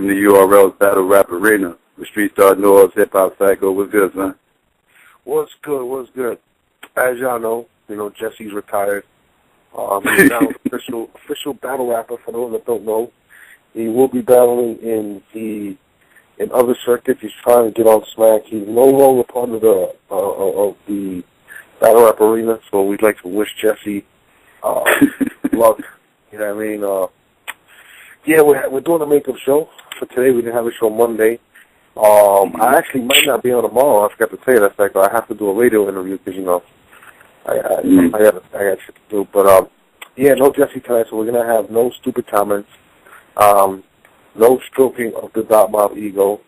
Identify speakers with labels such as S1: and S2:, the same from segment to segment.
S1: welcome to URL's Battle Rap Arena. The Street Star Noise, Hip Hop Psycho. What's good, son?
S2: What's good? What's good? As y'all know, Jesse's retired. He's now official battle rapper. For those that don't know, he will be battling in other circuits. He's trying to get on Smack. He's no longer part of the battle rap arena. So we'd like to wish Jesse luck. You know what I mean? Yeah, we're doing a makeup show for today. We didn't have a show Monday. I actually might not be on tomorrow. I forgot to tell you that fact. I have to do a radio interview because I got shit to do. But yeah, no Jesse tonight. So we're gonna have no stupid comments, no stroking of the dot mob ego.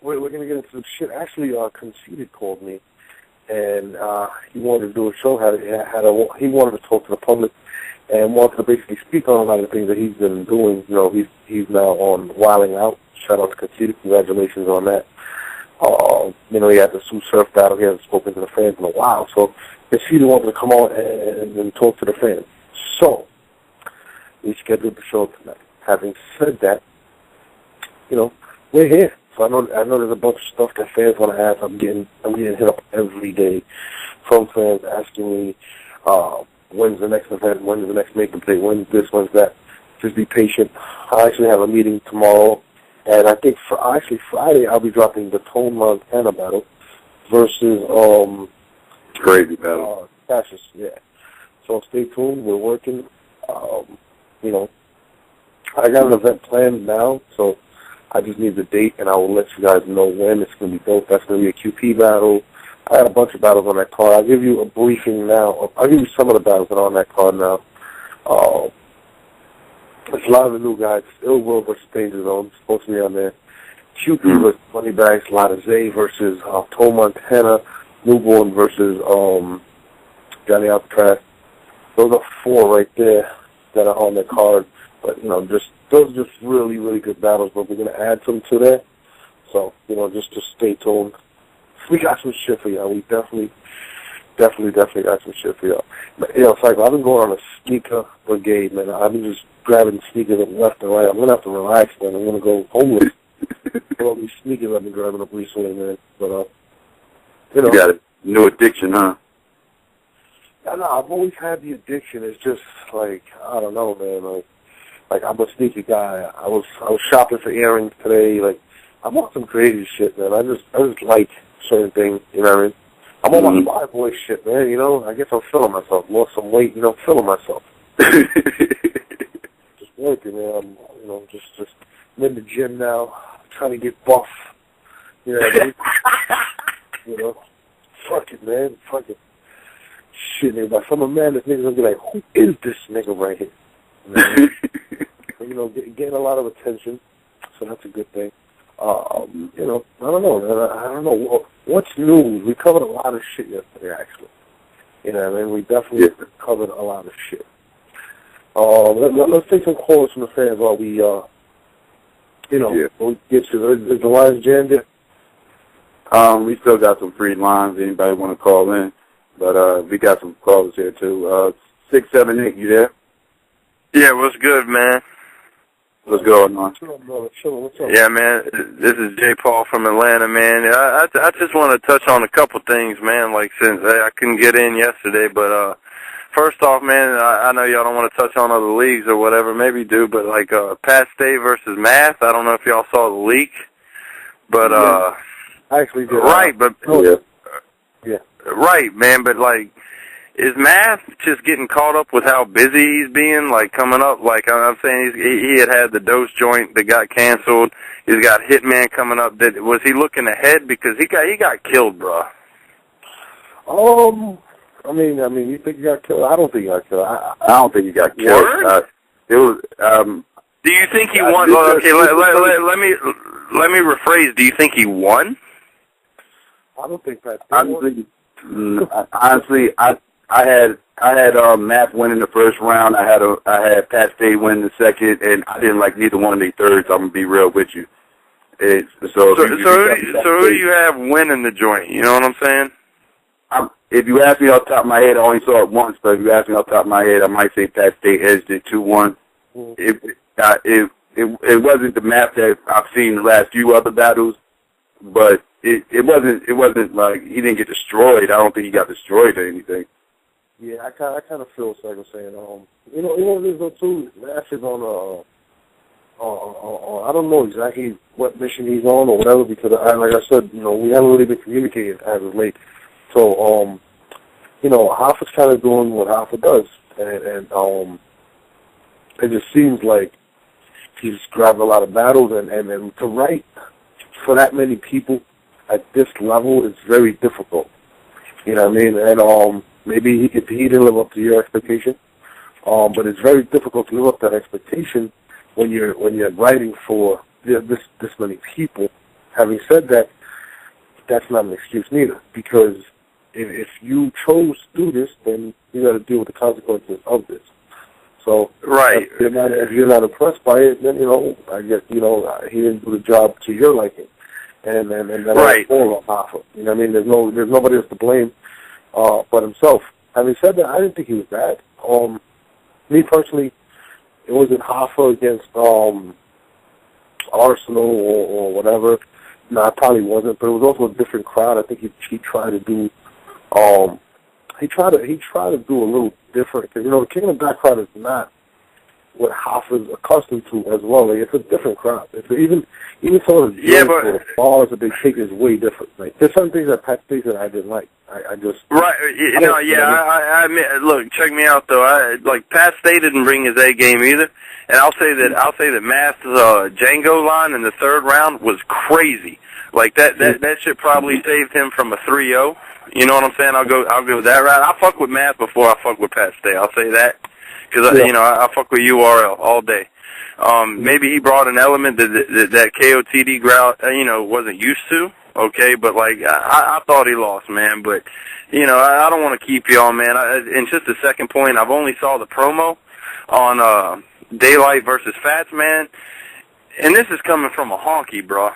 S2: We're gonna get into some shit. Actually, Conceited called me, and he wanted to do a show. He wanted to talk to the public. And wanted to basically speak on a lot of things that he's been doing. He's now on Wild N Out. Shout out to Cassidy. Congratulations on that. He had the Sioux Surf battle. He hasn't spoken to the fans in a while. So Cassidy wanted to come on and talk to the fans. So we scheduled the show tonight. Having said that, we're here. So I know there's a bunch of stuff that fans want to ask. I'm getting hit up every day from fans asking me, when's the next event? When's the next make and play? When's this? When's that? Just be patient. I actually have a meeting tomorrow, and I think Friday I'll be dropping the Tone Montana battle versus
S1: crazy battle.
S2: Cassidy, yeah. So stay tuned. We're working. I got an event planned now, so I just need the date, and I will let you guys know when. It's going to be dope. That's going to be a QP battle. I had a bunch of battles on that card. I'll give you a briefing now. I'll give you some of the battles that are on that card now. There's a lot of the new guys. Ill Will versus Danger Zone. Supposed to be on there. QP versus Moneybags. Lotta Zay versus Tone Montana. Newborn versus Johnny Alcatraz. Those are 4 right there that are on the card. But, those are just really, really good battles. But we're going to add some to that. So, just stay tuned. We got some shit for y'all. We definitely got some shit for y'all. Psycho, I've been going on a sneaker brigade, man. I've been just grabbing sneakers left and right. I'm going to have to relax, man. I'm going to go homeless. All these sneakers I've been grabbing up recently, man. But,
S1: You got a new addiction, huh?
S2: No, I've always had the addiction. It's just, I don't know, man. Like I'm a sneaker guy. I was shopping for earrings today. I want some crazy shit, man. I just like certain things, you know what I mean? I'm on my Spy Boy shit, man, I guess I'm feeling myself. Lost some weight, feeling myself. Just working, man. I'm, just I'm in the gym now, trying to get buff. You know what I mean? Fuck it, man. Fuck it. Shit, nigga. By some man, this nigga's gonna be like, who is this nigga right here? Getting a lot of attention, so that's a good thing. I don't know, man. I don't know. What's new? We covered a lot of shit yesterday, actually. You know what I mean? We definitely covered a lot of shit. Let's take some calls from the fans while we, we get to is the lines jammed yet?
S1: We still got some free lines. Anybody want to call in? But we got some calls here, too. 678, you there?
S3: Yeah, what's good, man?
S1: What's going on?
S2: What's up?
S3: Yeah, man, this is J. Paul from Atlanta, man. I just want to touch on a couple things, man, since I couldn't get in yesterday. But first off, man, I know y'all don't want to touch on other leagues or whatever. Maybe you do, but Pat State versus Math, I don't know if y'all saw the leak. But,
S2: I actually did.
S3: Right, but...
S2: Yeah.
S3: Right, man, but, is Math just getting caught up with how busy he's being, coming up? I'm saying he had the dose joint that got canceled. He's got Hitman coming up. Was he looking ahead? Because he got killed, bro.
S2: I mean, you think he got killed? I don't think he got killed.
S1: I don't think he got killed. It was.
S3: Do you think he won? Okay, let me rephrase. Do you think he won?
S2: I don't think Pat State won.
S1: Honestly, I had Math winning the first round. I had Pat State win the second, and I didn't like neither one of their thirds. I'm gonna be real with you. So who
S3: do you have winning the joint? You know what I'm saying?
S1: If you ask me off the top of my head, I only saw it once. But if you ask me off the top of my head, I might say Pat State edged it 2-1. it wasn't the map that I've seen the last few other battles, but it wasn't like he didn't get destroyed. I don't think he got destroyed or anything.
S2: Yeah, I kind of feel like I'm saying, you know what it is though too. Mass is on I don't know exactly what mission he's on or whatever, because like I said, you know, we haven't really been communicating as of late. So you know, Hoffa's kind of doing what Hoffa does, and it just seems like he's grabbed a lot of battles, and to write for that many people at this level is very difficult. You know what I mean? And maybe he didn't live up to your expectation, but it's very difficult to live up to that expectation when you're writing for this many people. Having said that, that's not an excuse neither, because if you chose to do this, then you got to deal with the consequences of this. So,
S3: right.
S2: If you're not impressed by it, then, you know, I guess, you know, he didn't do the job to your liking, and that's
S3: right.
S2: all on Hoffa. You know what I mean? There's nobody else to blame but himself. Having said that, I didn't think he was bad. Me personally, it wasn't Hoffa against Arsenal or whatever. No, it probably wasn't, but it was also a different crowd. I think he tried to do he tried to do a little different, because, you know, the King of the Black crowd is not what Hoffa's accustomed to as well. Like, it's a different crowd. It's even some of the bars that they take is way different. Like, there's some things that Pat Stay's that I didn't like. I just
S3: right. You know, I admit, look, check me out though. Like Pat Stay didn't bring his A game either, and I'll say that Math's Django line in the third round was crazy. Like that shit probably saved him from a 3-0. You know what I'm saying? I'll go that route. I fuck with Math before I fuck with Pat Stay. I'll say that, because you know, I fuck with URL all day. Maybe he brought an element that KOTD crowd, you know, wasn't used to. Okay, but like I thought he lost, man. But you know, I don't want to keep you on, man. And just a second point, I've only saw the promo on Daylyt versus Fats, man. And this is coming from a honky, bro.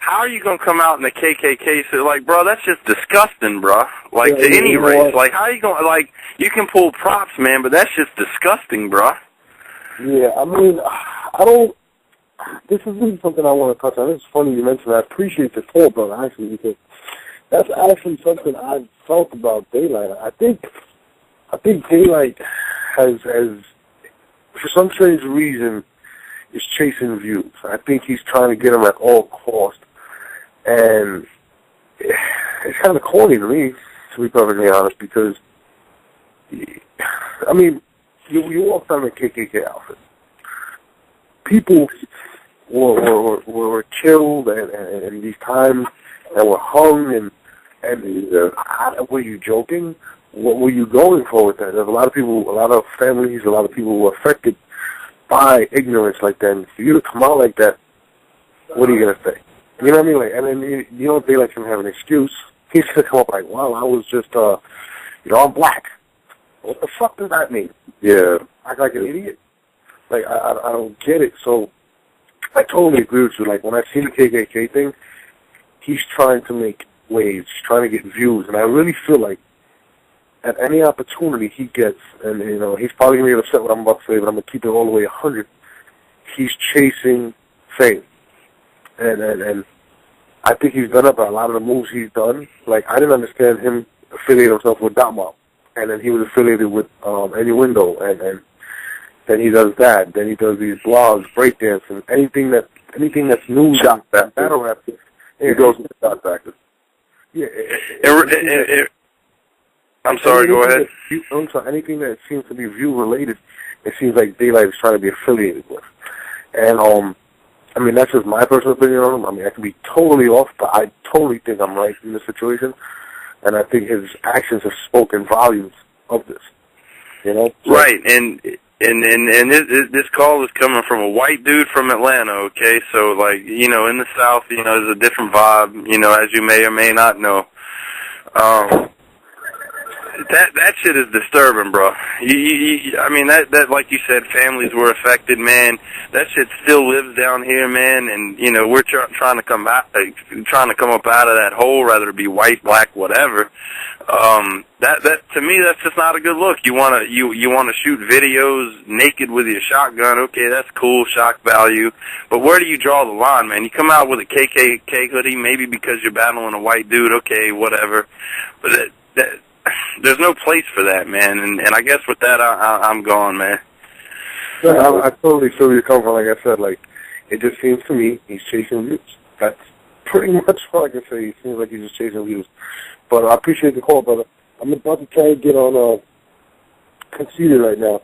S3: How are you gonna come out in the KKK? So, like, bro, that's just disgusting, bro. Like, to any race, like, how are you gonna, like, you can pull props, man, but that's just disgusting, bro.
S2: Yeah, I mean, I don't. This is really something I want to touch on. It's funny you mentioned that. I appreciate the call, brother, actually, because that's actually something I felt about Daylyt. I think Daylyt has, for some strange reason, is chasing views. I think he's trying to get them at all costs, and it's kind of corny to me, to be perfectly honest, because, I mean, you walk down the KKK outfit. People were killed and these times, and were hung, and were you joking? What were you going for with that? There's a lot of people, a lot of families, a lot of people were affected by ignorance like that. And for you to come out like that, what are you gonna say? You know what I mean? Like, and then you don't think like him have an excuse. He's gonna come up like, "Well, I was just, you know, I'm black." What the fuck does that mean?
S1: Yeah,
S2: act like an idiot. Like, I don't get it. So I totally agree with you. Like, when I see the KKK thing, he's trying to make waves, trying to get views, and I really feel like at any opportunity he gets, and, you know, he's probably going to get upset what I'm about to say, but I'm going to keep it all the way 100, he's chasing fame. And I think he's done it by a lot of the moves he's done. Like, I didn't understand him affiliate himself with Dotmob, and then he was affiliated with Any Window, and then he does that. Then he does these blogs, breakdance, and anything that's new.
S1: Shot back.
S2: Battle rap.
S1: He goes with shot backers.
S2: Yeah.
S3: I'm sorry, go ahead.
S2: Anything that seems to be view-related, it seems like Daylyt is trying to be affiliated with. And, I mean, that's just my personal opinion on him. I mean, I could be totally off, but I totally think I'm right in this situation. And I think his actions have spoken volumes of this. You know? So,
S3: right, and this call is coming from a white dude from Atlanta, okay? So, like, you know, in the South, you know, there's a different vibe, you know, as you may or may not know. That shit is disturbing, bro. I mean, that like you said, families were affected, man. That shit still lives down here, man. And you know, we're trying to come up out of that hole, whether it be white, black, whatever. That to me, that's just not a good look. You wanna shoot videos naked with your shotgun? Okay, that's cool, shock value. But where do you draw the line, man? You come out with a KKK hoodie, maybe because you're battling a white dude. Okay, whatever. But there's no place for that, man. And I guess with that, I'm gone, man.
S2: Yeah, I totally feel where you're coming from. Like I said, like it just seems to me he's chasing views. That's pretty much all I can say. He seems like he's just chasing views. But I appreciate the call, brother. I'm about to try to get on Conceited right now.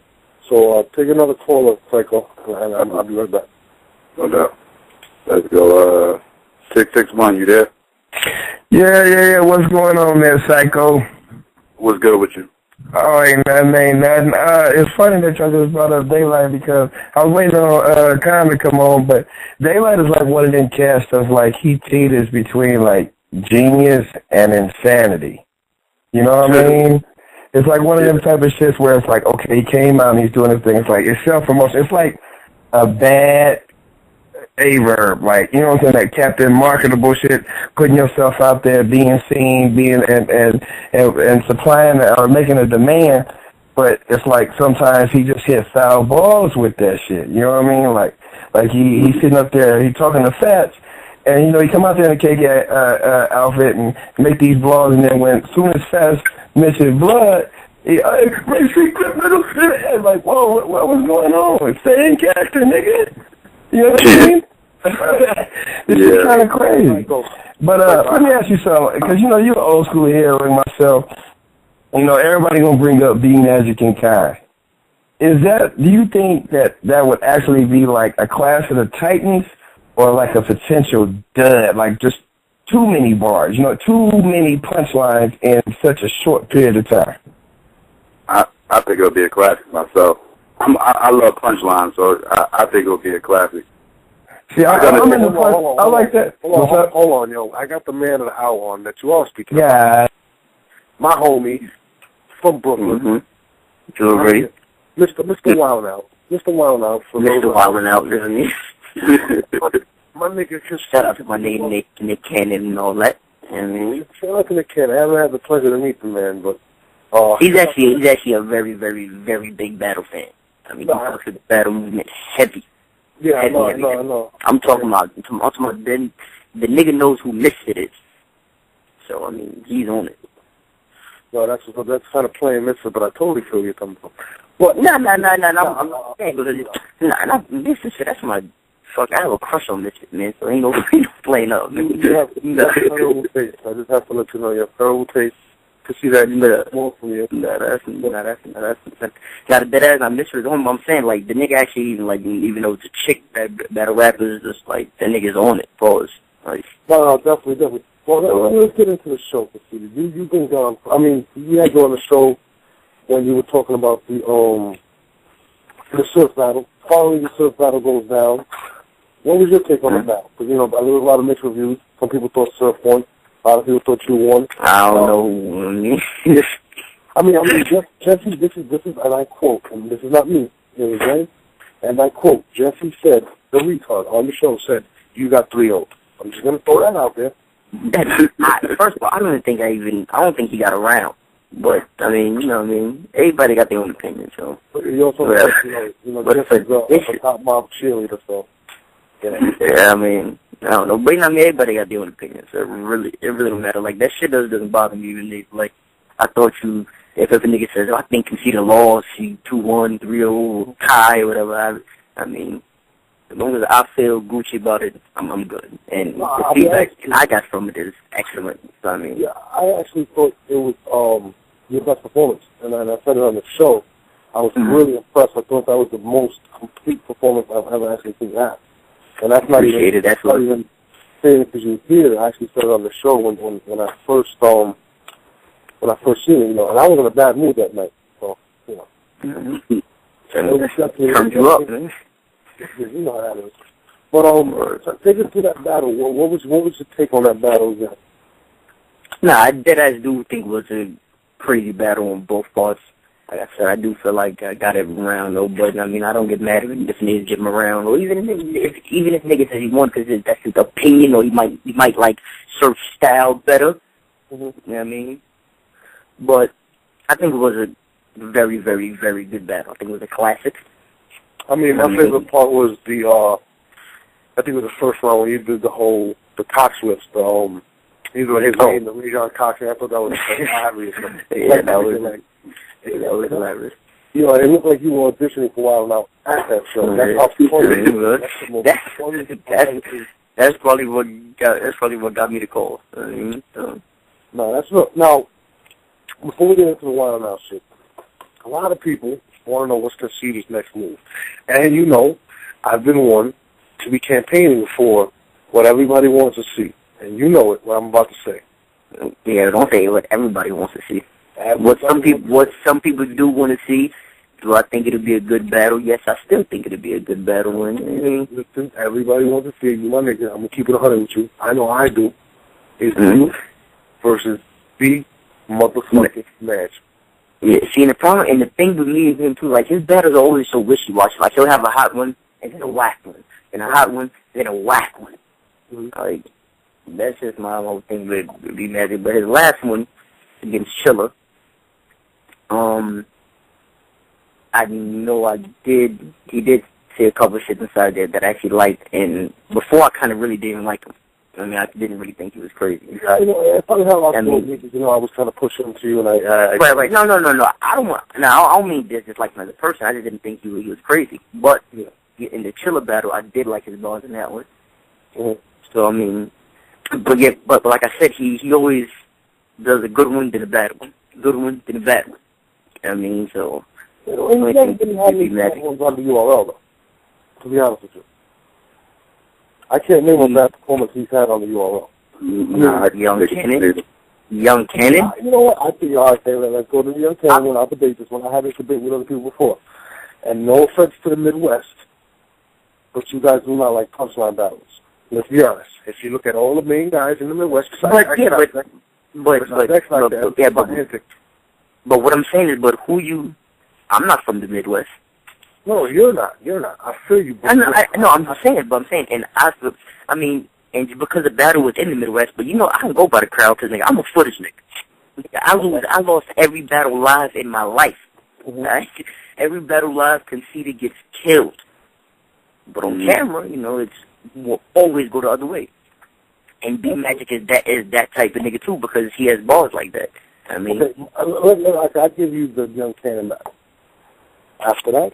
S2: So take another caller, Psycho, and I'll be right back.
S1: No doubt. Let's go. 661, you there?
S4: Yeah. What's going on there, Psycho?
S1: What's good with you?
S4: Oh, ain't nothing. It's funny that y'all just brought up Daylyt because I was waiting on Khan to come on, but Daylyt is like one of them cats that's like he teeters between like genius and insanity. You know what I mean? It's like one of them type of shits where it's like, okay, he came out and he's doing his thing. It's like, it's self-promotion. It's like a bad A-verb, like, you know what I'm saying, that Captain Marketable shit, putting yourself out there, being seen, and supplying or making a demand, but it's like sometimes he just hits foul balls with that shit, you know what I mean? Like he's sitting up there, he's talking to Fats, and, you know, he come out there in a KK outfit and make these blogs, and then as soon as Fats mentions blood, like, whoa, what was going on? Stay in character, nigga. You know what I mean? This is kind of crazy. But let me ask you something, because, you know, you're an old school hero like myself. You know, everybody going to bring up being as you can kind. Do you think that would actually be like a clash of the Titans or like a potential dud, like just too many bars, you know, too many punchlines in such a short period of time?
S1: I think it'll be a classic myself. I love punchlines, so I think it'll be a classic.
S4: See, I'm in the punch. I like that.
S2: Hold on, yo. I got the man of the hour on that you are speaking
S4: about.
S2: My homie from Brooklyn.
S1: Jewelry.
S2: Mr. Wild N Out. Mr. Wild N Out.
S5: Mr. Wild N Out, you know what I mean?
S2: My nigga just
S5: shout out to my name, Nick Cannon and all that. I mean,
S2: shout out to Nick Cannon. I haven't had the pleasure to meet the man, but
S5: he's actually a very, very, very big battle fan. I mean, he talks to the battle movement heavy.
S2: Yeah,
S5: heavy.
S2: No.
S5: I'm talking about the nigga knows who Misfit is. So I mean, he's on it.
S2: No, that's kind of playing Misfit, but I totally feel where you're coming from.
S5: Well, no. Misfit, that's my fuck. I have a crush on Misfit, man. So ain't no playing up.
S2: You have terrible taste. I just have to let you know you have terrible taste. To see that more from you.
S5: Got a dead ass. I miss her. I'm saying, like, the nigga actually even though it's a chick that a rapper is just like, the nigga's on it. Pause. Like,
S2: no, definitely. Well, let's get into the show, Cassidy. You've been gone. I mean, you had you on the show when you were talking about the surf battle. Following the surf battle goes down. What was your take on the battle? Because, you know, there was a lot of mixed reviews. Some people thought surf won. A lot of people thought you won.
S5: I don't know.
S2: I mean, Jesse, this is, and I quote, and this is not me, you know what I'm saying? And I quote, Jesse said, the retard on the show said, you got 3-0. I'm just going to throw that out there.
S5: First of all, I don't think he got around. But, I mean, you know what I mean? Everybody got their own opinion, so.
S2: But you also Jesse's a top mob cheerleader, so.
S5: Yeah, I mean, I don't know, but I mean, everybody got their own opinions. So it really don't matter. Like, that shit doesn't bother me even if, like, I thought if a nigga says, I think Conceited lost, she 2-1, 3-0, tie, or whatever, I mean, as long as I feel Gucci about it, I'm good. And the feedback I got from it is excellent. So, I mean,
S2: yeah, I actually thought it was your best performance, and I said it on the show. I was really impressed. I thought that was the most complete performance I've ever actually seen that. And that's not even saying it because you're here. I actually said it on the show when I first seen it, you know, and I was in a bad mood that night, so you know.
S5: Turns you up, man.
S2: You know how that is. But take us to that battle. What was your take on that battle again?
S5: Nah, I do think it was a crazy battle on both parts. Like I said, I do feel like I got every round, though. But I mean, I don't get mad if niggas give him a round, or even if niggas says he won because that's his opinion, or he might like search style better. You know what I mean? But I think it was a very, very, very good battle. I think it was a classic.
S2: I mean, my favorite part was I think it was the first round when you did the cock flips, either his name, the Region Cox. I thought that was hilarious.
S5: Yeah, that was hilarious.
S2: You know, it looked like you were auditioning for Wild N Out at that show. That's how funny it was.
S5: That's probably what got me the call.
S2: No, that's not. Now, before we get into the Wild N Out shit, a lot of people want to know what's Conceded's next move. And you know, I've been one to be campaigning for what everybody wants to see. And you know it, what I'm about to say.
S5: Yeah, don't say what everybody wants to see. What some people do want to see. Do I think it'll be a good battle? Yes, I still think it'll be a good battle. And
S2: listen, everybody wants to see you, my nigga. I'm gonna keep it 100 with you. I know I do. It's you versus the motherfucking match.
S5: Yeah, see, and the thing with me is him too. Like his battles are always so wishy-washy. Like he'll have a hot one and then a whack one, and a hot one, then a whack one. Like that's just my whole thing with B Magic. But his last one against Chiller, I know he did say a couple of shit inside there that I actually liked, and before I kind of really didn't like him. I mean, I didn't really think he was crazy.
S2: Yeah, you know, it's funny how I was trying to push him to you, and
S5: Right. No. I don't mean this just like another person. I just didn't think he was crazy. But in the Chiller battle, I did like his bars in that one. So I mean, but like I said, he always does a good one, then a bad one, good one, then a bad one. I mean, so.
S2: You know, and he didn't have any ones on the URL, though, to be honest with you. I can't name a bad performance he's had on the URL.
S5: Young Cannon? Young Cannon?
S2: You know what? I think, all right, Taylor, let's go to the Young Cannon when I debate this one. I had this debate with other people before. And no offense to the Midwest, but you guys do not like punchline battles. Let's be honest. If you look at all the main guys in the Midwest, but
S5: what I'm saying is, but I'm not from the Midwest.
S2: No, you're not. I feel you.
S5: I'm not saying it, but I'm saying, and and because the battle was in the Midwest, but you know, I don't go by the crowd because I'm a footage nigga. I lost every battle live in my life. Right? Every battle live, Conceited gets killed. But on camera, you know, will always go the other way. And B Magic is that type of nigga too because he has balls like that. I mean,
S2: I'll give you the Young Cannon battle. After that,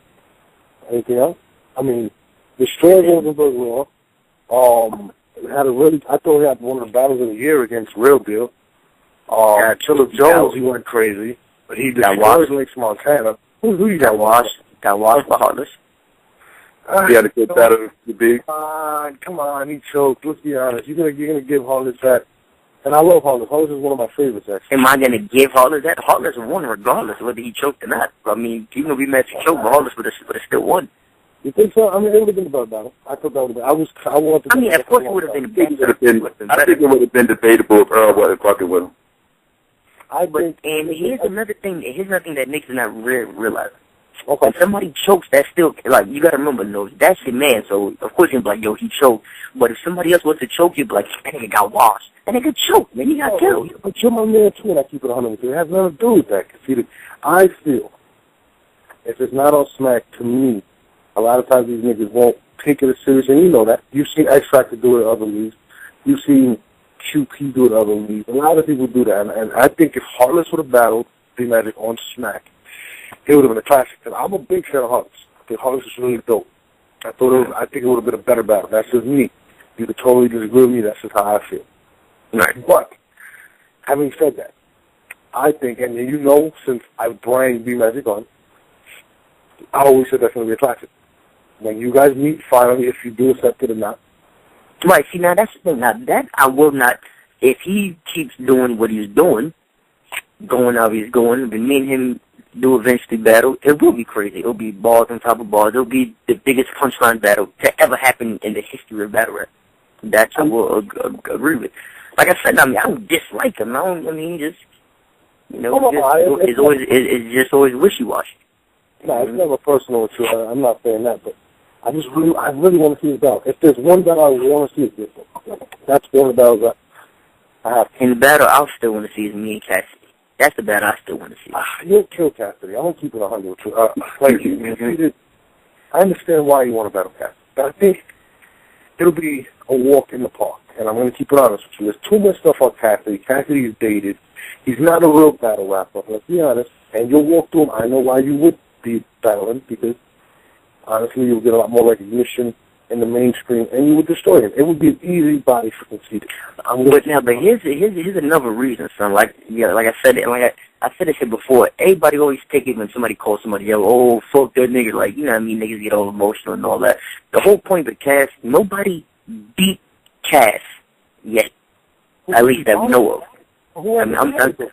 S2: anything else? I mean, the Strand Rosenberg Law, I thought he had one of the battles of the year against Real Deal. Chiller Jones, he went crazy, but he destroyed Lakes Montana. Who you got washed?
S5: Got washed by Heartless.
S1: He had a good battle with the big.
S2: Come on, he choked. Let's be honest. You're gonna give Heartless that. And I love Heartless. Heartless is one of my favorites, actually.
S5: Am I going to give Heartless that? Heartless won regardless of whether he choked or not. I mean, even though we matched choked, but Heartless would have still won.
S2: You think so? I mean, it would have been a better battle. I thought that would have been. I wanted.
S5: I mean, of course it would have been better.
S1: I think it would have been debatable if Earl wasn't fucking with him.
S5: And here's another thing that niggas not realizing.
S2: Okay.
S5: When somebody chokes, that's still, like, you gotta remember, no, that's your man, so of course you'll be like, yo, he choked. But if somebody else was to choke, you'd be like, that nigga got washed. That nigga choked, man, he got killed.
S2: But you're my man too, and I keep it 100 with you. It has nothing to do with that. See, I feel, if it's not on Smack, to me, a lot of times these niggas won't take it as serious, and you know that. You've seen X Factor do it at other leagues. You've seen QP do it at other leagues. A lot of people do that, and I think if Heartless would have battled B Magic on Smack, it would have been a classic. And I'm a big fan of Heartless. I think Heartless is really dope. I think it would have been a better battle. That's just me. You could totally disagree with me. That's just how I feel.
S5: Right.
S2: But having said that, I think, and you know, since I bring B Magic on, I always said that's going to be a classic. When you guys meet finally, if you do accept it or not.
S5: Right. See, now that's the thing. Now that I will not. If he keeps doing what he's doing, going how he's going, then me and him do eventually battle, it will be crazy. It'll be balls on top of balls. It'll be the biggest punchline battle to ever happen in the history of battle rap. That I will agree with. Like I said, I mean, I don't dislike him. You know, it's just always wishy-washy.
S2: No, it's never personal with you. I'm not saying that, but I really want to see his battle. If there's one battle I want to see, it's this one. That's one of the battles I have.
S5: And the battle I still want to see is me and Cassidy. That's the battle I still want to see.
S2: You'll kill Cassidy. I won't keep it 100 with you. Like you, I understand why you want to battle Cassidy, but I think it'll be a walk in the park. And I'm going to keep it honest with you. There's too much stuff on Cassidy. Cassidy is dated. He's not a real battle rapper. Let's be honest. And you'll walk through him. I know why you would be battling, because honestly, you'll get a lot more recognition in the mainstream, and you would destroy him. It would be an easy body for Conceited.
S5: But here's another reason, son. Like I said it, I said this here before. Everybody always take it when somebody calls somebody else, oh, fuck that nigga. Like, you know what I mean? Niggas get all emotional and all that. The whole point of Cass, nobody beat Cass yet. At least that we know of. I mean,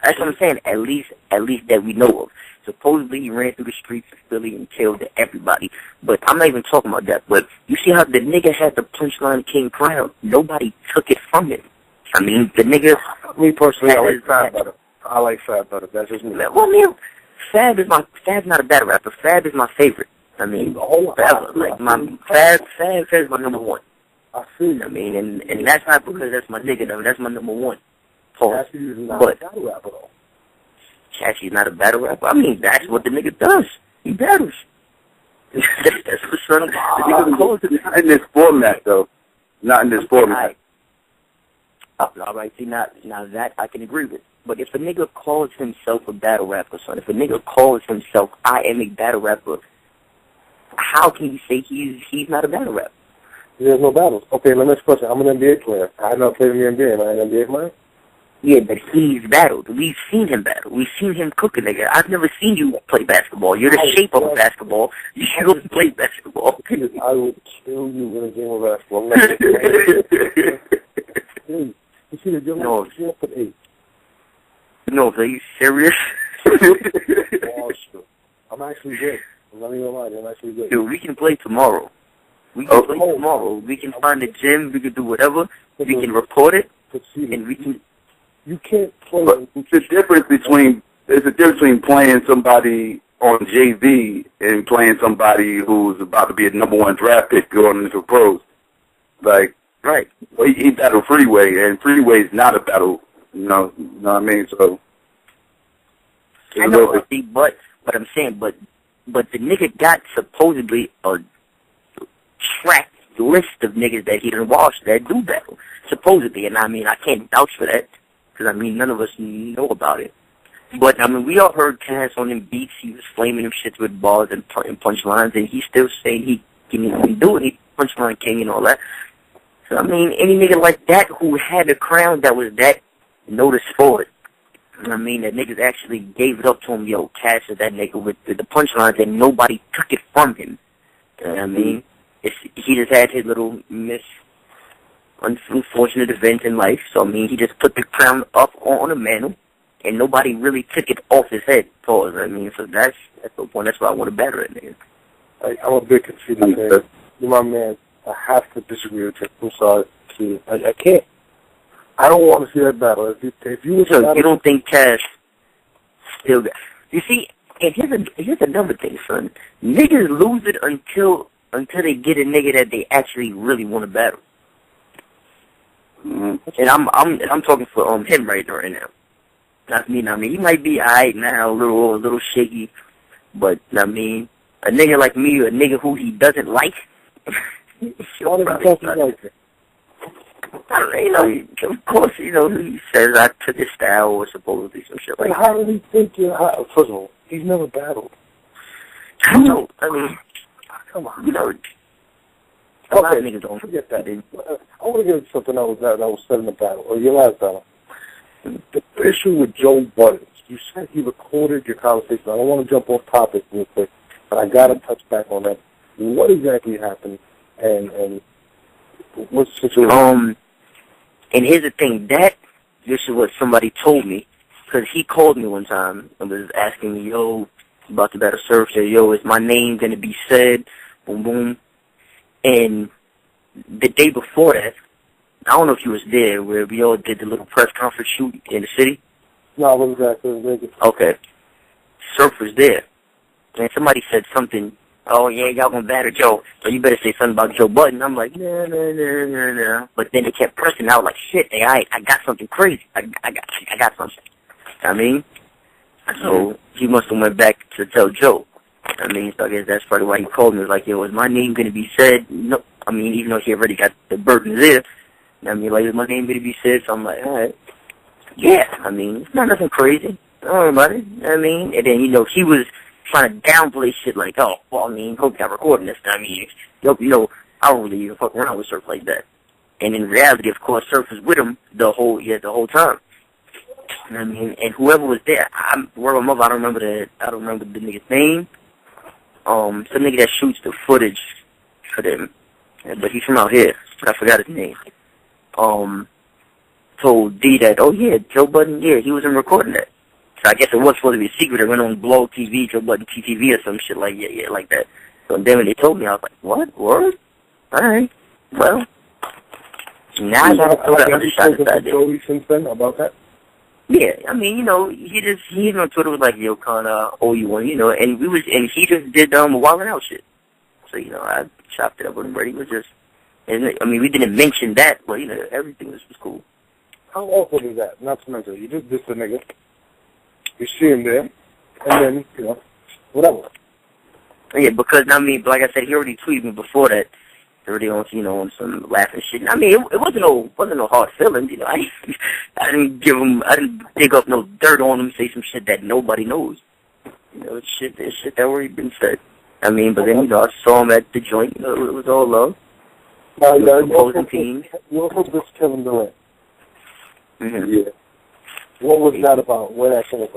S5: that's what I'm saying. At least that we know of. Supposedly he ran through the streets of Philly and killed everybody. But I'm not even talking about that. But you see how the nigga had the punchline King Crown? Nobody took it from him. I mean, the nigga...
S2: Me personally, I like Fab better. I like Fab better. That's just me.
S5: Well, man, Fab's not a battle rapper. Fab is my favorite. I mean, Fab is my number one.
S2: I see.
S5: I mean, and that's not because that's my nigga, though. That's my number one.
S2: Cassiddy's not a battle rapper, though.
S5: Cassie's not a battle rapper. I mean, that's what the nigga does. He battles. That's what son.
S1: Not in this format, though. Not in this format.
S5: All right, see, now that I can agree with. But if a nigga calls himself a battle rapper, son, if a nigga calls himself, I am a battle rapper, how can you say he's not a battle rapper?
S2: There's no battles. Okay, my next question. I'm an NBA player. I have not played in the NBA. Am I an NBA player?
S5: Yeah, but he's battled. We've seen him battle. We've seen him cook a nigga. I've never seen you play basketball. You're the shape of a basketball. You don't play basketball.
S2: I would kill you in a game of basketball. You see, you're
S5: no.
S2: 4'8".
S5: No, are you serious?
S2: I'm actually good. I'm not even gonna lie. I'm actually good.
S5: Dude, we can play tomorrow. We can play tomorrow. We can find a gym. We can do whatever. We can report it, and we can.
S2: You can't play.
S1: But there's a difference between playing somebody on JV and playing somebody who's about to be a number one draft pick going into pros. Like,
S5: right.
S1: Well, he battled Freeway, and Freeway's not a battle. You know what I mean? So
S5: I know, but I'm saying, but the nigga got supposedly a track list of niggas that he done washed that do battle, supposedly, and I mean, I can't vouch for that, because, I mean, none of us know about it. But, I mean, we all heard Cass on them beats. He was flaming them shits with bars and punchlines, and he still saying he can do it. He punchline king and all that. So, I mean, any nigga like that who had a crown that was that noticed for it, I mean, that niggas actually gave it up to him. Yo, Cass is that nigga with the punchlines, and nobody took it from him. I mean, he just had his little unfortunate event in life. So, I mean, he just put the crown up on a mantle, and nobody really took it off his head. Pause. I mean, so that's the point. That's why I want to battle it, nigga.
S2: I'm a big Conceited fan. You're my man. I have to disagree with you. I'm sorry. I can't. I don't want to see that battle. If you
S5: don't think Cass still got... You see, and here's another thing, son. Niggas lose it until they get a nigga that they actually really want to battle. Mm-hmm. And I'm talking for him right now. Not me. I mean, he might be alright now, a little shaky, but I mean, a nigga like me, a nigga who he doesn't like. Of course, he says I took his style or supposedly some shit like that.
S2: How did he think first of all, he's never battled.
S5: I know. I mean, come on. A lot of niggas don't
S2: forget that. I want to get into something that was said in the battle, or your last battle. The issue with Joe Budden. You said he recorded your conversation. I don't want to jump off topic real quick, but I got to touch back on that. What exactly happened, and what's the situation?
S5: And here's the thing. This is what somebody told me, because he called me one time and was asking me, yo, about to battle Surf, yo, is my name going to be said? Boom, boom. And the day before that, I don't know if you was there, where we all did the little press conference shoot in the city.
S2: No, what was that?
S5: Okay. Surf was there. And somebody said something, oh, yeah, y'all gonna batter Joe, so you better say something about Joe Budden. I'm like, nah. But then they kept pressing out like, shit, I got something crazy. I got something. I mean, so he must have went back to tell Joe. I mean, so I guess that's probably why he called me. It was like, yo, is my name going to be said? No. I mean, even though he already got the burden there. I mean, like, is my name going to be said? So I'm like, all right. Yeah, I mean, it's not nothing crazy. Don't worry about it. I mean, and then, he was trying to downplay shit like, oh, well, I mean, hope got recording this. I mean, I don't really even fuck around with Surf like that. And in reality, of course, Surf was with him the whole time. I mean, and whoever was there, I don't remember the nigga's name. Some nigga that shoots the footage for them, but he's from out here, but I forgot his name. Told D that, oh yeah, Joe Budden, yeah, he wasn't recording that. So I guess it was supposed to be a secret. It went on Blow TV, Joe Budden TTV or some shit like like that. So then when they told me, I was like, what? Word? Alright. Well, now I gotta throw that other shot aside there.
S2: Since then about that?
S5: Yeah, I mean, he on Twitter was like, yo, Connor, owe you one, and he just did Wild N Out shit. So, I chopped it up with him, but he was just, I mean, we didn't mention that, but, everything was cool.
S2: How awkward is that? Not to mention, you just diss the nigga, you see him there, and then, whatever.
S5: Yeah, because, I mean, like I said, he already tweeted me before that, already on, on some laughing shit. I mean, it wasn't no hard feelings, I didn't dig up no dirt on him, say some shit that nobody knows. It's shit that already been said. I mean, but then, I saw him at the joint, it was all love.
S2: You also just Kevin Durant.
S5: Mm-hmm.
S2: Yeah. What was that about? Where that came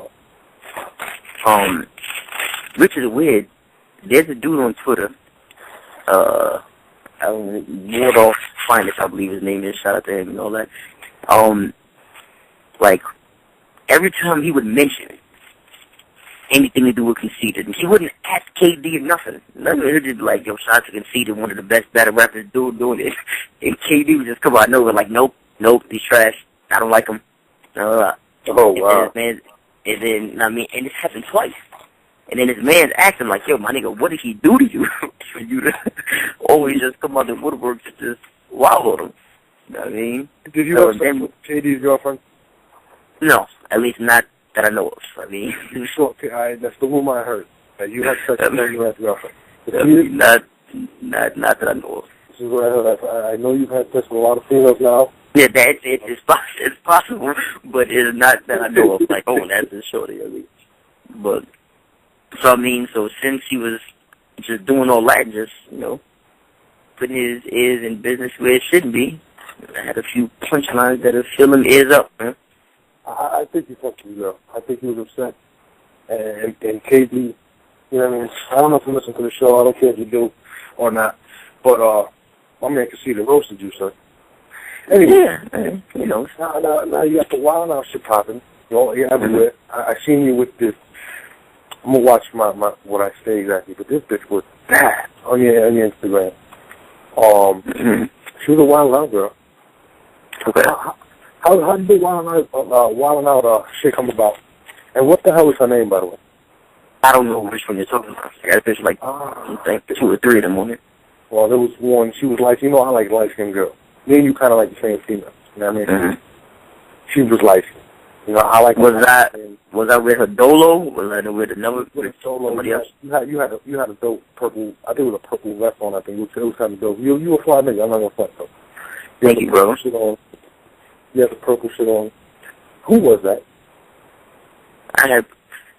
S2: from?
S5: Which is weird. There's a dude on Twitter, Wardolph Finest, I believe his name is. Shout out to him and all that. Like, every time he would mention anything to do with Conceited, he wouldn't ask KD or nothing. Nothing. He would just be like, yo, shout out to Conceited, one of the best battle rappers doing it. And KD would just come out of nowhere like, nope, he's trash. I don't like him.
S2: Oh, wow.
S5: And then, I mean, and this happened twice. And then his man's asking like, yo, my nigga, what did he do to you for you to always just come out the woodwork to just wow on him? You know what I mean?
S2: Did you have sex with KD's girlfriend?
S5: No, at least not that I know of. I mean,
S2: that's the rumor I heard, that you had sex with KD's girlfriend.
S5: Not that I know of.
S2: This is what I heard. I know you've had sex with a lot of females now.
S5: Yeah, it's possible, but it's not that I know of. Like, oh, that's a shorty. I mean, but. So, I mean, since he was just doing all that, just, putting his ears in business where it shouldn't be, I had a few punchlines that'll fill him ears up, man.
S2: I think he fucked you, girl. I think he was upset. And KD, I mean, I don't know if you listen to the show. I don't care if you do or not. But, my man Cassidy roasted you, sir. Anyway.
S5: Yeah,
S2: Now you got the Wild N Out shit popping. You're everywhere. I seen you with this. I'm gonna watch my what I say exactly, but this bitch was bad on your Instagram. She was a Wild N Out girl.
S5: Okay.
S2: How did the Wild N Out shit come about? And what the hell was her name, by the way?
S5: I don't know which one you're talking about. I got a bitch like 2 or 3 of them on it.
S2: Well, there was one. She was like, I like light-skinned girls. Me and you kind of like the same female. You know what I mean? Mm-hmm. She was light-skinned. I like.
S5: Was I with her Dolo? Was I with another with somebody else?
S2: You had a dope purple. I think it was a purple vest on. I think it was kind of dope. You a fly nigga. I'm not gonna front though.
S5: Thank you, bro.
S2: You had the purple shit on. Who was that?
S5: I had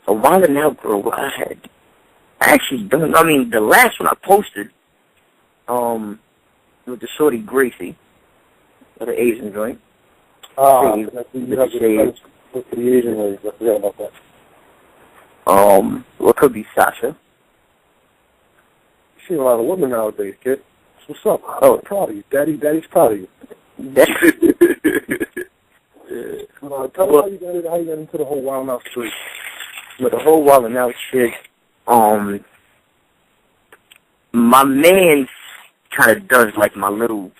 S5: a Wild N Out girl. I actually don't. I mean, the last one I posted, with the shorty Gracie, the Asian joint.
S2: You have the Asian ladies. I forgot about that.
S5: What could be Sasha?
S2: You see a lot of women nowadays, kid. What's up?
S5: Oh,
S2: I'm proud of you. Daddy's proud of you. Tell me how you got into the whole Wild N Out street.
S5: With the whole Wild N Out shit, my man kind of does like my little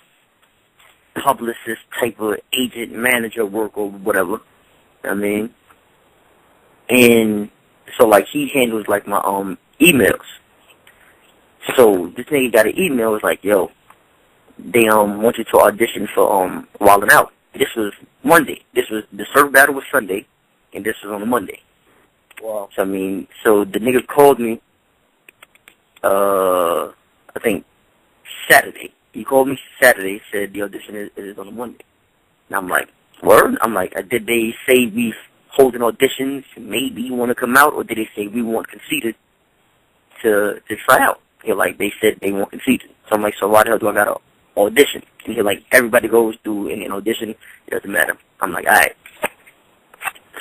S5: publicist type of agent manager work or whatever. I mean, And so, like, he handles, like, my emails. So this nigga got an email. It's like, yo, they want you to audition for Wild N Out. This was Monday. The surf battle was Sunday, and this was on a Monday.
S2: Wow.
S5: So I mean, so the nigga called me. I think Saturday. He called me Saturday. Said the audition is on a Monday. And I'm like, word? I'm like, did they say we holding auditions? Maybe you want to come out, or did they say we want Conceited to try out? He's like, they said they want Conceited. So I'm like, so why the hell do I got to audition? And he's like, everybody goes through an audition. It doesn't matter. I'm like, all right.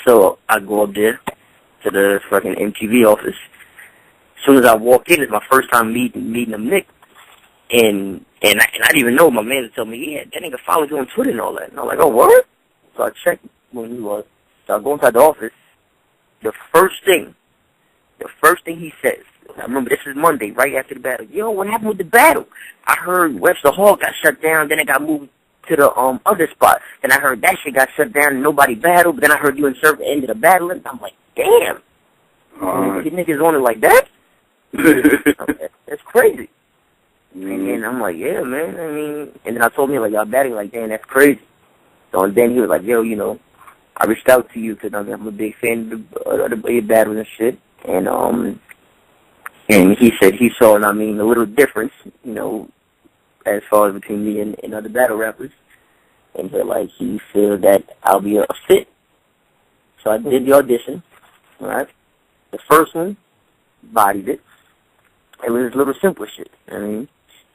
S5: So I go up there to the fucking MTV office. As soon as I walk in, it's my first time meeting them, Nick. And I didn't even know. My manager told me, yeah, that nigga follows you on Twitter and all that. And I'm like, oh, what? So I checked when he was. So I go inside the office. The first thing he says, I remember this is Monday, right after the battle. Yo, what happened with the battle? I heard Webster Hall got shut down, then it got moved to the other spot. Then I heard that shit got shut down and nobody battled, but then I heard you and Surf ended the battle, and I'm like, damn. You niggas on it like that? That's crazy. And then I'm like, yeah, man, I mean, and then I told him, like, y'all battling, like, damn, that's crazy. So and then he was like, yo, you know, I reached out to you because I'm a big fan of the battles and shit. And he said he saw, a little difference, you know, as far as between me and other battle rappers. And he feels that I'll be a fit. So I did the audition, right? The first one, bodied it. It was a little simple shit. I mean,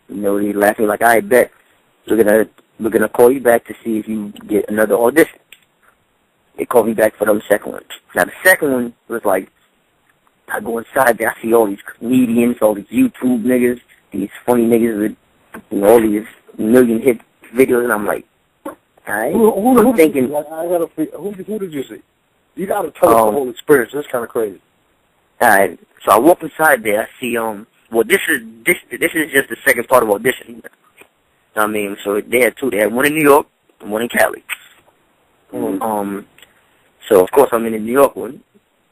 S5: you know, he laughed like, I bet we're gonna call you back to see if you get another audition. They called me back for the second one. Now the second one was like, I go inside there, I see all these comedians, all these YouTube niggas, these funny niggas with, you know, all these million hit videos, and I'm like, alright.
S2: Who did you see? You gotta tell us the whole experience. That's kind of crazy.
S5: Alright, so I walk inside there, I see, well, this is just the second part of audition. I mean, so they had two. They had one in New York and one in Cali. So of course I'm in the New York one.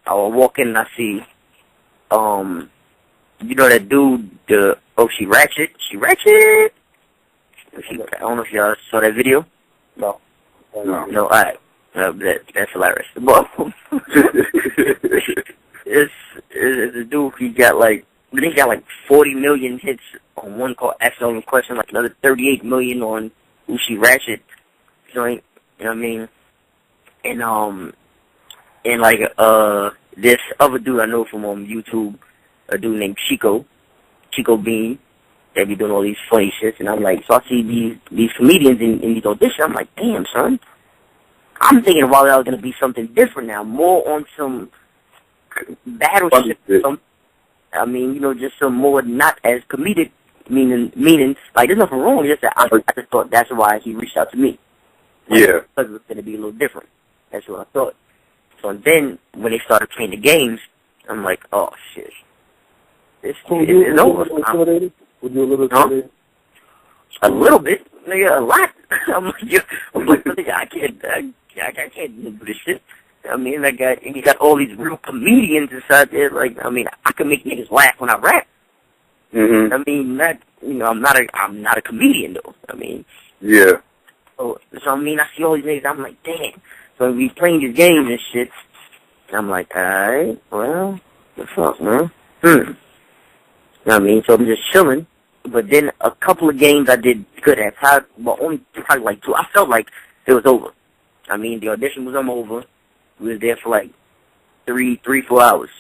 S5: I will walk in and I see, you know that dude, she ratchet. I don't know if y'all saw that video.
S2: No.
S5: No, alright. That's hilarious. But it's a dude. He got like 40 million hits on one called Ask the Only Question, like another 38 million on Uchi Ratchet joint. You know what I mean? And like this other dude I know from YouTube, a dude named Chico Bean. They be doing all these funny shits, and I'm like, so I see these comedians in these auditions. I'm like, damn, son. I'm thinking Wild N Out is gonna be something different now, more on some battle shit. I mean, you know, just some more not as comedic, meaning like there's nothing wrong. Just that I just thought that's why he reached out to me.
S1: Yeah,
S5: because it was gonna be a little different. That's what I thought. So then when they started playing the games, I'm like, oh shit, it's over.
S2: Would you a little intimidated?
S5: A little bit, nigga, a lot. I'm like, nigga, I can't do this shit. I mean, you got all these real comedians inside there. Like, I mean, I can make niggas laugh when I rap.
S1: Mm-hmm.
S5: I mean, I'm not a comedian though. I mean,
S1: yeah.
S5: So I mean, I see all these niggas. I'm like, damn. So we playing these games and shit. I'm like, alright, well, the fuck, man. You know what I mean? So I'm just chilling. But then a couple of games I did good at. But only probably like two. I felt like it was over. I mean, the audition was over. We was there for like 4 hours.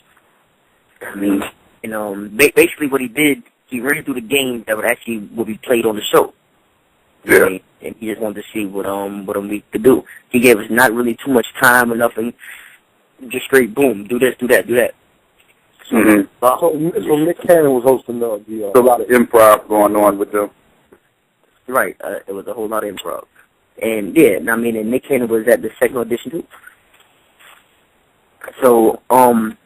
S5: I mean, you know, basically what he did, he ran through the games that would be played on the show.
S1: Yeah.
S5: Right? And he just wanted to see what we could do. He gave us not really too much time or nothing. Just straight boom, do this, do that, do that. So,
S2: so Nick Cannon was hosting a
S1: lot of improv going on with them.
S5: Right. It was a whole lot of improv. And yeah, I mean, and Nick Cannon was at the second audition too. So I'm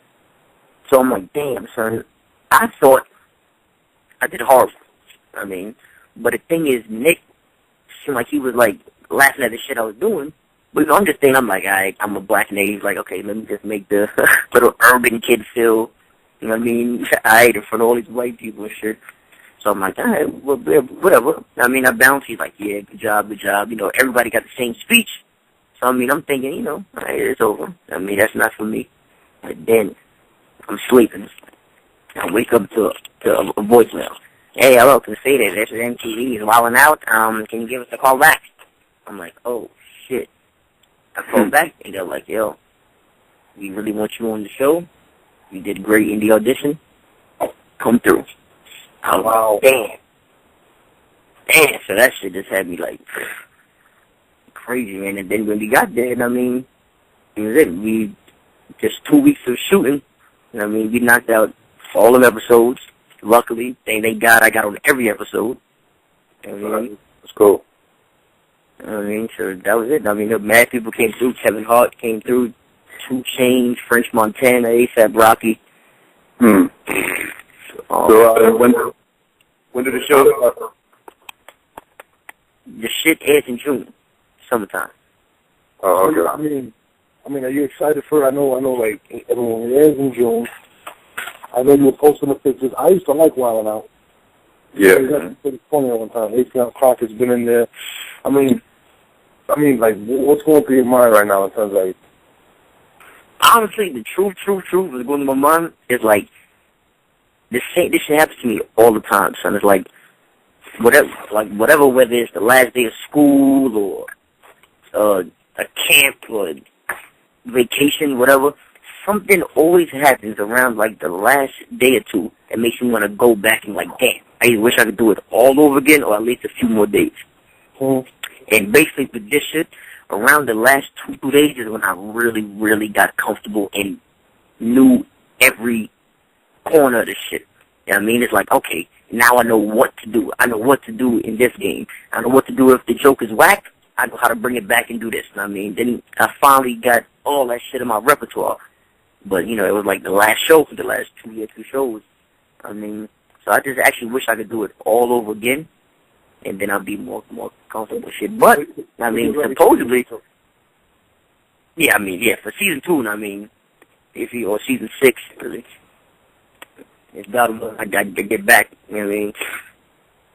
S5: like, damn, son. I thought I did horrible. I mean, but the thing is, Nick seemed like he was like laughing at the shit I was doing, But I'm just thinking, I'm like, I'm a black native. Like, okay, let me just make the little urban kid feel, you know what I mean? In front of all these white people and shit. So I'm like, all right, well, whatever. I mean, I bounced. He's like, yeah, good job. You know, everybody got the same speech. So, I mean, I'm thinking, you know, all right, it's over. I mean, that's not for me. But then I'm sleeping. I wake up to a voicemail. Hey, hello, Conceited. This is MTV's Wild N Out. Can you give us a call back? I'm like, oh, shit. I called back, and they're like, yo, we really want you on the show. You did great in the audition. Come through.
S2: Wow.
S5: Damn. So that shit just had me like crazy, man. And then when we got there, I mean, it was it. We just 2 weeks of shooting. I mean, we knocked out all of the episodes. Luckily, thank God I got on every episode. I mean,
S2: that's cool.
S5: I mean, so that was it. I mean, the mad people came through. Kevin Hart came through. 2 Chainz, French Montana, A$AP Rocky.
S1: So when did the show start?
S5: The shit airs in June, summertime.
S1: Oh, okay.
S2: I mean, are you excited for it? I know, like, everyone airs in June. I know you were posting the pictures. I used to like Wild N Out.
S1: Yeah.
S2: That's pretty funny all the time. A$AP Clark has been in there. I mean, like, what's going through your mind right now in terms of, like...
S5: Honestly, the truth that's going through my mind is, like, this shit happens to me all the time, son. It's like, whatever, whether it's the last day of school or a camp or vacation, whatever, something always happens around, like, the last day or two that makes me want to go back and, like, damn, I wish I could do it all over again or at least a few more days. And basically with this shit, around the last 2 days is when I really, really got comfortable and knew every corner of the shit. You know what I mean? It's like, okay, now I know what to do. I know what to do in this game. I know what to do if the joke is whack. I know how to bring it back and do this. You know what I mean? Then I finally got all that shit in my repertoire. But, you know, it was like the last show for the last 2 shows. I mean, so I just actually wish I could do it all over again. And then I'll be more comfortable with shit. But, I mean, supposedly, for season 2, I mean, or season 6, really, it's about, I got to get back, you know what I mean,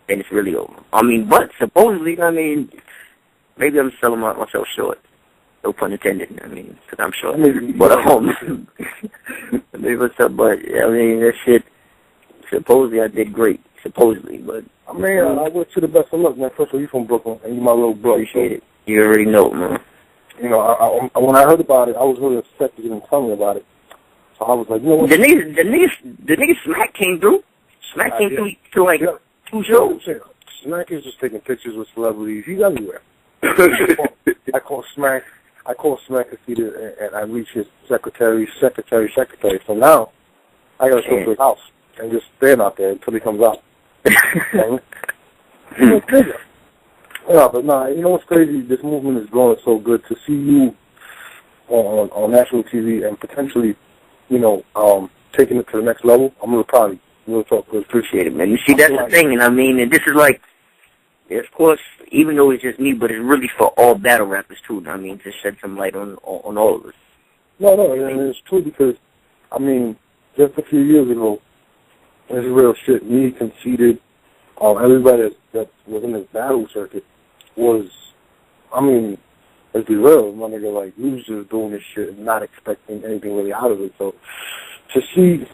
S5: then it's really over. I mean, but supposedly, I mean, maybe I'm selling myself short. No pun intended, I mean, because I'm short. But, maybe what's up, but, I mean, that shit, supposedly I did great. Supposedly, but...
S2: I mean, I wish you the best of luck, man. First of all, you from Brooklyn, and you my little brother.
S5: Appreciate it. You already know, man.
S2: You know, when I heard about it, I was really upset that you didn't tell me about it. So I was like, you know what?
S5: The niggas Smack came through. Smack came through to, like, 2 shows.
S2: Smack is just taking pictures with celebrities. He's everywhere. I call Smack Cassidy, and I reach his secretary. So now, I got to go to his house and just stand out there until he comes out. Yeah, but nah, you know what's crazy? This movement is growing so good. To see you on national TV and potentially, you know, taking it to the next level, I'm really proud of you. Real talk, really appreciate it, man.
S5: You see, that's the thing, and I mean, and this is like, of course, even though it's just me, but it's really for all battle rappers too. I mean, to shed some light on all of us.
S2: No, it's true because, I mean, just a few years ago, it's real shit. Me, Conceited, everybody that was in this battle circuit was, I mean, let's be real, my nigga, like, we was just doing this shit and not expecting anything really out of it. So to see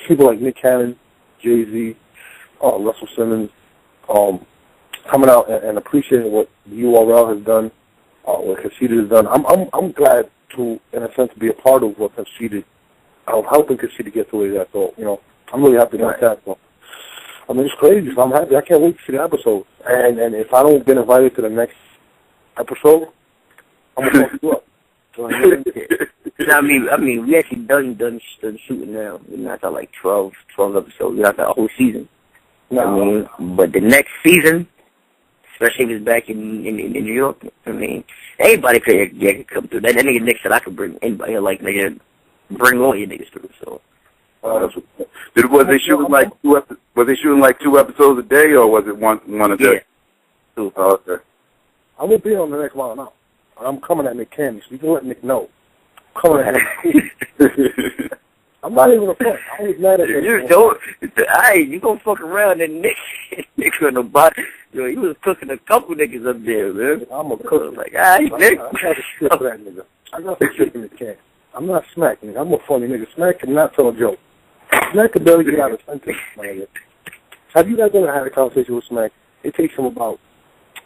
S2: people like Nick Cannon, Jay-Z, Russell Simmons, coming out and appreciating what the URL has done, what Conceited has done, I'm glad to, in a sense, be a part of what Conceited, helping Conceited get to where he's at. So, you know, I'm really happy about that. So, I mean, it's crazy, so I'm happy. I can't wait to see the episode. And if I don't get invited to the next episode, I'm going to fuck you up. So,
S5: I mean, we actually done shooting now. We knocked out like 12 episodes. We knocked out a whole season. I mean, but the next season, especially if it's back in New York, I mean, anybody could come through. That nigga Nick said I could bring anybody, like, nigga, bring all your niggas through, so.
S1: Was they shooting like 2 episodes a day, or was it one a day?
S5: Yeah. 2.
S1: Oh, okay.
S2: I will be on the next one now. I'm coming at Nick Candy, so you can let Nick know. I'm coming at him. I'm not even a fuck. I ain't mad at him.
S5: You gonna fuck around and Nick on the body. Yo, he was cooking a couple niggas up there, man.
S2: I'm a cook.
S5: Like, Nick.
S2: I got to shit for that nigga. I got to shit for Nick Candy. I'm not Smack, nigga. I'm a funny nigga. Smack cannot tell a joke. Smack can barely get out of a sentence, my nigga. Have you guys ever had a conversation with Smack? It takes him about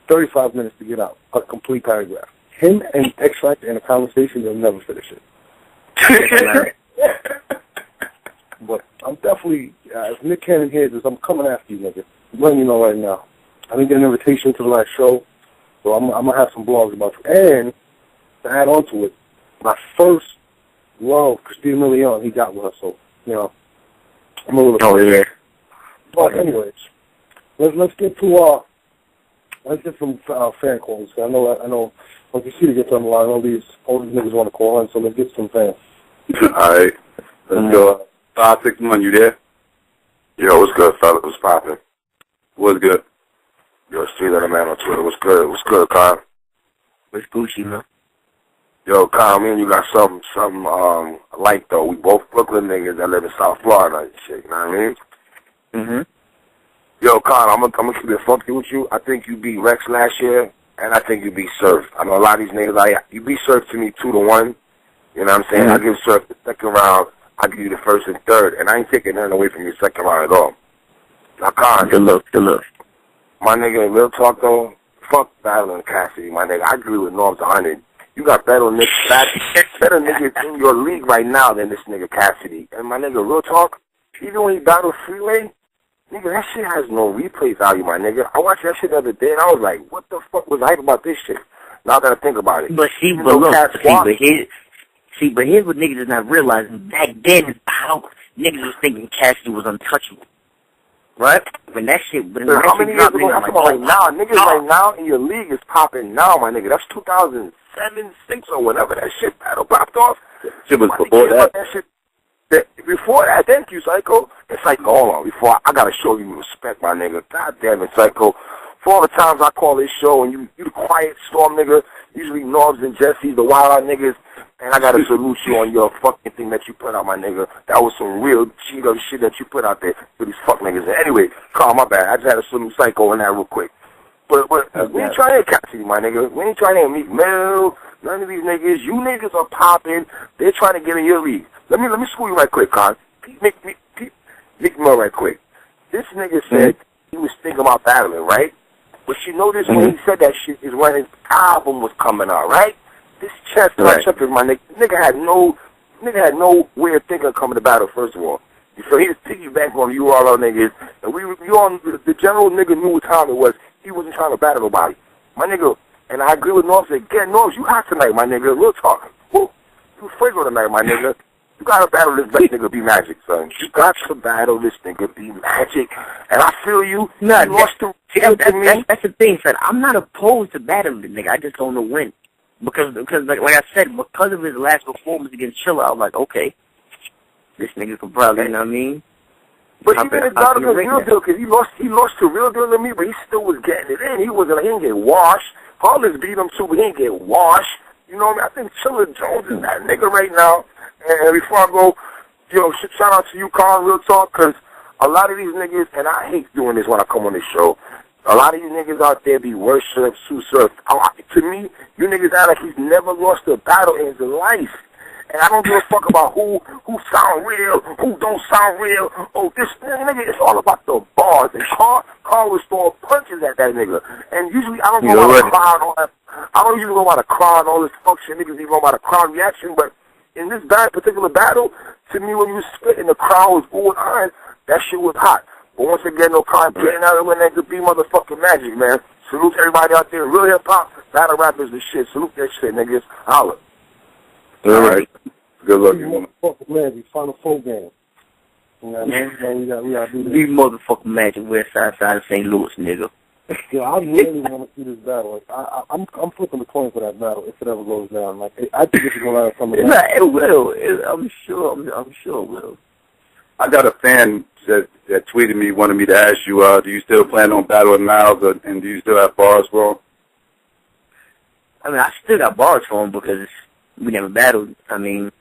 S2: 35 minutes to get out a complete paragraph. Him and X Factor in a conversation, they'll never finish it. But I'm definitely, if Nick Cannon hears this, I'm coming after you, nigga. I'm letting you know right now. I didn't get an invitation to the last show, so I'm going to have some blogs about you. And to add on to it, my first love, Christina Milian, he got with her, so, you know, I'm a little...
S5: Oh, yeah.
S2: But anyways, let's get to, let's get some fan calls. I know, once you see to get on the line, all these niggas want to call in, so let's get some fans.
S1: All right. Let's go. 561, you there?
S6: Yo, what's good, fella? What's poppin'?
S1: What's good?
S6: Yo, Street Letter Man on Twitter. What's good? What's good, Kyle?
S5: What's Gucci, man?
S6: Yo, Kyle, me and you got something alike, though. We both Brooklyn niggas that live in South Florida and shit, you know what I mean?
S5: Mm-hmm.
S6: Yo, Kyle, I'm gonna keep it funky with you. I think you beat Rex last year, and I think you beat Surf. I know a lot of these niggas, you beat Surf to me 2-1. You know what I'm saying?
S5: Mm-hmm.
S6: I give Surf the second round. I give you the first and third, and I ain't taking nothing away from your second round at all. Now, Kyle,
S5: Good luck.
S6: my nigga, real talk though, fuck battling Cassidy, my nigga. I agree with Norm's 100. You got better niggas in your league right now than this nigga Cassidy. And my nigga, real talk, even when he battled Freeway, nigga, that shit has no replay value, my nigga. I watched that shit the other day, and I was like, what the fuck was hype about this shit? Now that I think about it.
S5: But here's what niggas is not realizing. Back then, how niggas was thinking Cassidy was untouchable. Right? When that shit,
S6: how many years ago? I'm talking about right now. Niggas right now in your league is popping now, my nigga. That's 2007, 6, or whenever that shit battle popped off.
S1: Shit was before that.
S6: Before that, thank you, Psycho. And Psycho, hold on. Before I gotta show you respect, my nigga. God damn it, Psycho. For all the times I call this show and you the quiet storm nigga, usually Norbs and Jesse, the wild out niggas, and I gotta salute you on your fucking thing that you put out, my nigga. That was some real Cheeto shit that you put out there for these fuck niggas. Anyway, Carl, my bad. I just had to salute Psycho on that real quick. But we ain't trying to Cassidy, my nigga. We ain't trying to meet Mel. None of these niggas. You niggas are popping. They're trying to get in your league. Let me school you right quick, Carl. Make Mel right quick. This nigga said he was thinking about battling, right? But you notice when he said that shit is when his album was coming out, right? This chest touch-up, my nigga. Nigga had no way of thinking of coming to battle, first of all. So he just piggybacked on you all our niggas. And the general nigga knew what time it was. He wasn't trying to battle nobody. My nigga, and I agree with Norm, said, get Norm, you hot tonight, my nigga. Real talk. Woo. You fragrant tonight, my nigga. You gotta battle this nigga be Magic, son. You got to battle this nigga be Magic. And I feel you.
S5: That's the thing, son. I'm not opposed to battling the nigga. I just don't know when. Because like I said, because of his last performance against Chilla, I was like, okay, this nigga can probably, you know what I mean?
S6: But he didn't battle the Real Deal because he lost to Real Deal to me, but he still was getting it in. He didn't get washed. Hollis beat him too, but he didn't get washed. You know what I mean? I think Chilla Jones is that nigga right now. And before I go, shout out to you, Carl, real talk, because a lot of these niggas, and I hate doing this when I come on this show, a lot of you niggas out there be worse than Sue Surf. To me, you niggas act like he's never lost a battle in his life. And I don't give a fuck about who sound real, who don't sound real. Oh, this nigga, it's all about the bars. And Carl was throwing punches at that nigga. And usually I don't go about the crowd and all that. I don't usually go about the crowd and all this fuck shit. Niggas even go about the crowd reaction. But in this particular battle, to me, when you spit and the crowd was going on, that shit was hot. But once again, no crowd getting out of when that could be motherfucking Magic, man. Salute everybody out there. Real hip-hop, battle rappers and shit. Salute that shit, niggas. Holla.
S1: All right. Good luck, you
S2: motherfucking Magic. Final four game. We gotta do this.
S5: You motherfucking Magic West Side of St. Louis, nigga.
S2: Yeah, I really want to see this battle. I'm flipping the coin for that battle if it ever goes down. Like, I think it's going to out some of that.
S5: It will. I'm sure it will.
S1: I got a fan that tweeted me, wanted me to ask you, do you still plan on battling Miles, and do you still have bars for him?
S5: I mean, I still got bars for him because we never battled. I mean,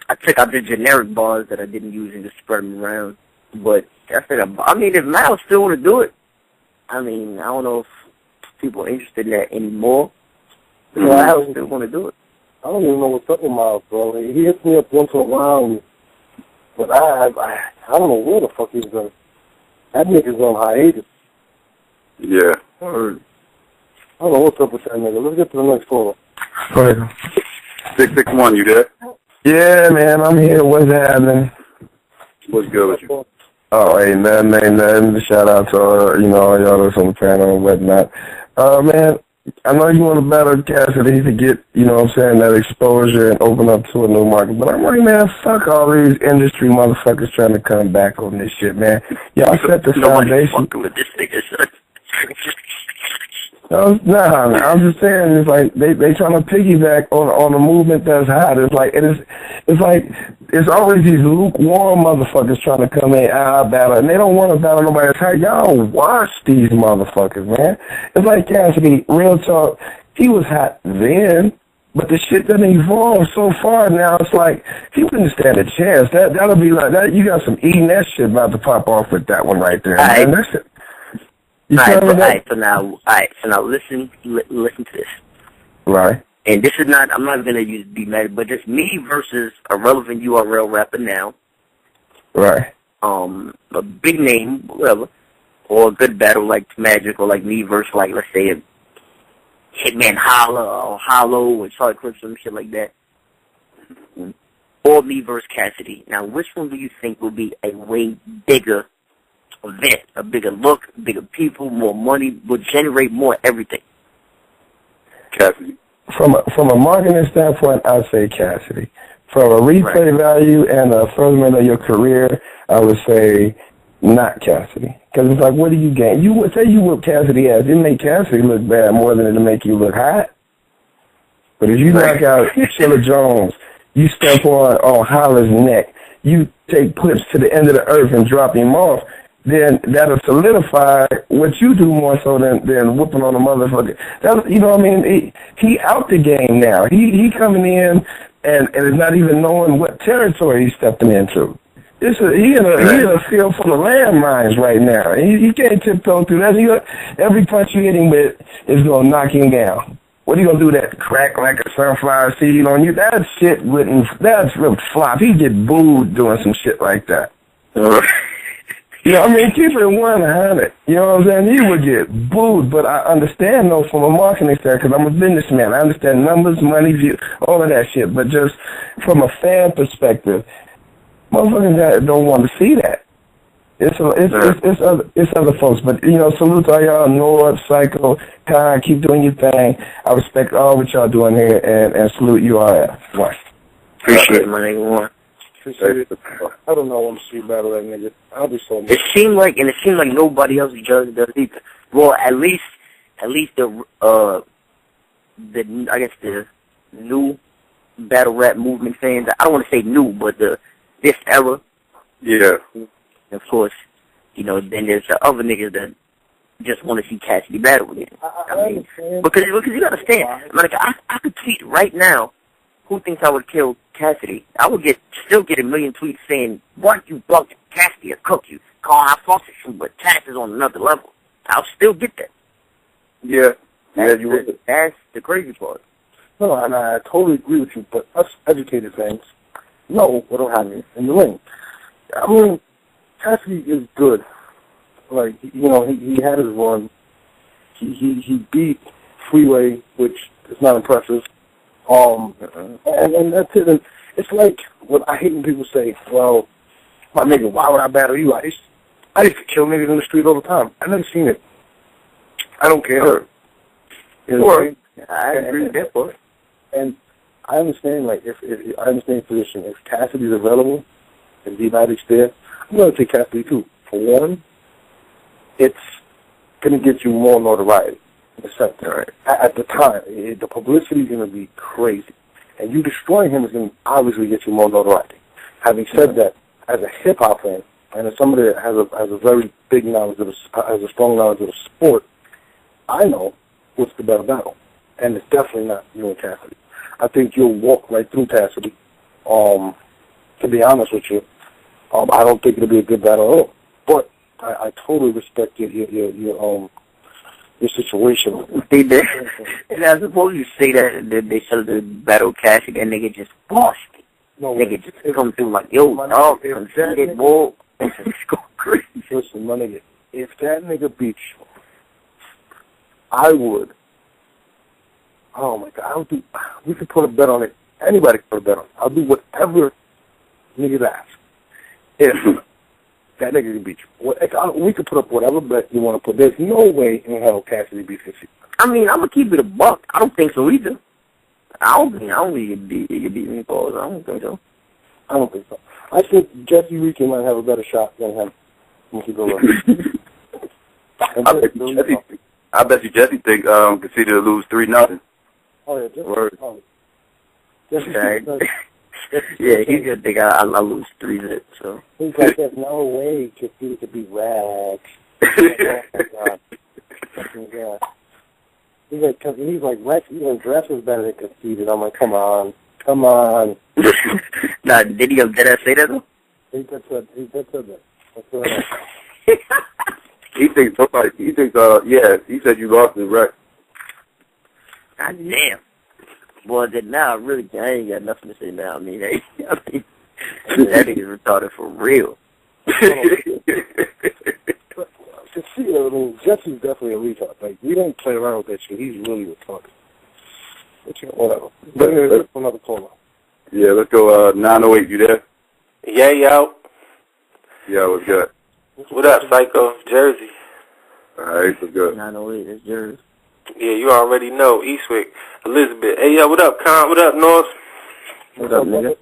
S5: I took out the generic bars that I didn't use and just spread them around. But I mean, if Miles still want to do it, I mean, I don't know if people are interested in that anymore. But Miles still want to do it.
S2: I don't even know what's up with Miles, bro. He hits me up once in a while, but I don't know where the fuck he's going. That nigga's on hiatus.
S1: Yeah.
S2: I don't know what's up with that nigga. Let's get to the next caller.
S4: Go ahead.
S1: 661, you there?
S4: Yeah, man, I'm here. What's happening?
S1: What's good with you?
S4: Oh, ain't nothing. Shout out to, all y'all that's on the panel and whatnot. Man, I know you want to battle Cassidy to get, that exposure and open up to a new market. But I'm like, man, fuck all these industry motherfuckers trying to come back on this shit, man. Y'all set the foundation.
S5: Fucking with this nigga, son.
S4: Nah, I'm just saying, it's like they trying to piggyback on a movement that's hot. It's always these lukewarm motherfuckers trying to come in battle, and they don't want to battle nobody that's hot. Y'all watch these motherfuckers, man. It's like Cassidy, real talk. He was hot then, but the shit done evolved so far now. It's like he wouldn't stand a chance. That'll be like that. You got some eating that shit about to pop off with that one right there, man. That's it.
S5: So now listen to this.
S4: Right.
S5: And this is not, I'm not going to use be mad, but just me versus a relevant URL rapper now.
S4: Right.
S5: A big name, whatever, or a good battle like Magic, or like me versus, like, let's say, a Hitman Holla, or Hollow, or Charlie Clips, or some shit like that. Or me versus Cassidy. Now, which one do you think will be a way bigger event, a bigger look, bigger people, more money, will generate more everything?
S1: Cassidy.
S4: From a marketing standpoint, I'd say Cassidy. From a replay value and a furtherment of your career, I would say not Cassidy. Because it's like, what do you gain? You would say you whip Cassidy ass. It make Cassidy look bad more than it make you look hot. But if you knock out Chilla Jones, you step on Holla's neck, you take Clips to the end of the earth and drop him off, then that'll solidify what you do more so than whooping on a motherfucker. That's, you know what I mean? He out the game now. He coming in and is not even knowing what territory he's stepping into. He in a field full of landmines right now. He can't tiptoe through that. Every punch you hit him with is going to knock him down. What are you going to do that crack like a sunflower seed on you? That shit that's real flop. He get booed doing some shit like that. Keep it 100. You know what I'm saying? He would get booed, but I understand, though, from a marketing standpoint, because I'm a businessman. I understand numbers, money, view, all of that shit. But just from a fan perspective, motherfuckers don't want to see that. It's other folks. But, salute to all y'all, Nord, Psycho, Kai, keep doing your thing. I respect all what y'all doing here, and salute URF. One.
S5: Appreciate it, my nigga.
S2: I don't know. I want to see battle that nigga. I'll be so mad.
S5: It seemed like nobody else judged does either. Well, at least the new battle rap movement fans. I don't want to say new, but this era.
S1: Yeah.
S5: Of course, then there's the other niggas that just want to see Cassidy battle again. I mean, because you understand, like I could tweet right now. Who thinks I would kill Cassidy? I would still get a million tweets saying, "Why you bugged Cassidy or cook you? Call our faucet shoot, but Cass is on another level." I'll still get that.
S1: Yeah.
S5: That's the crazy part.
S2: No, and I totally agree with you, but us educated fans know what'll happen in the ring. I mean, Cassidy is good. Like, he had his run. He beat Freeway, which is not impressive. And that's it. And it's like what I hate when people say, well, my nigga, why would I battle you? I used to kill niggas in the street all the time. I've never seen it. I don't care. You know what I mean?
S5: I agree with that part.
S2: And I understand, like, if I understand your position. If Cassidy's available, if D-Matic's there, I'm going to take Cassidy too. For one, it's going to get you more notoriety. Right. At the time, the publicity is going to be crazy. And you destroying him is going to obviously get you more notoriety. Having said that, as a hip-hop fan, and as somebody that has a very big knowledge has a strong knowledge of the sport, I know what's the better battle. and it's definitely not you and Cassidy. I think you'll walk right through Cassidy. To be honest with you, I don't think it'll be a good battle at all. But I totally respect your situation.
S5: They did. And I suppose you say that they should have battle Cassidy, and nigga just washed it.
S2: No,
S5: nigga just come through like, yo, dog, Conceited Wild. It's going crazy.
S2: Listen, my nigga, if that nigga beats you, I would. Oh my God, we could put a bet on it. Anybody can put a bet on it. I'll do whatever niggas ask. If that nigga can beat you. We could put up whatever bet you want to put. There's no way in hell Cassidy beats Conceited.
S5: I mean, I'm going to keep it a buck. I don't think so either. I don't think he could beat me, Paul. I don't think so.
S2: I don't think so. I think Jesse Rican might have a better shot than him.
S1: I bet you Jesse think Conceited will lose 3-0.
S2: Oh yeah, Jesse.
S5: Yeah, he's gonna think I lose 3-0. So
S2: he's like, there's no way Cassidy could be rags. Oh my God. Fucking God. He's like Rex even dresses better than Conceited. I'm like, come on.
S5: Nah, did he say that though?
S2: He did that. That's what
S1: He thinks he said you lost to Rex.
S5: God damn. Boy, now I ain't got nothing to say now. I mean, that nigga's retarded for real.
S2: Jesse's definitely a retard. Like, we don't play around with that shit. He's really retarded. Whatever. But let's go another caller.
S1: Yeah, let's go 908. You there?
S7: Yeah, yo.
S1: Yeah, what's good?
S7: What up, Psycho? Jersey.
S1: All right, what's good?
S5: 908, that's Jersey.
S7: Yeah, you already know. Eastwick. Elizabeth. Hey, yo, what up, Con? What up, North?
S5: What up, nigga?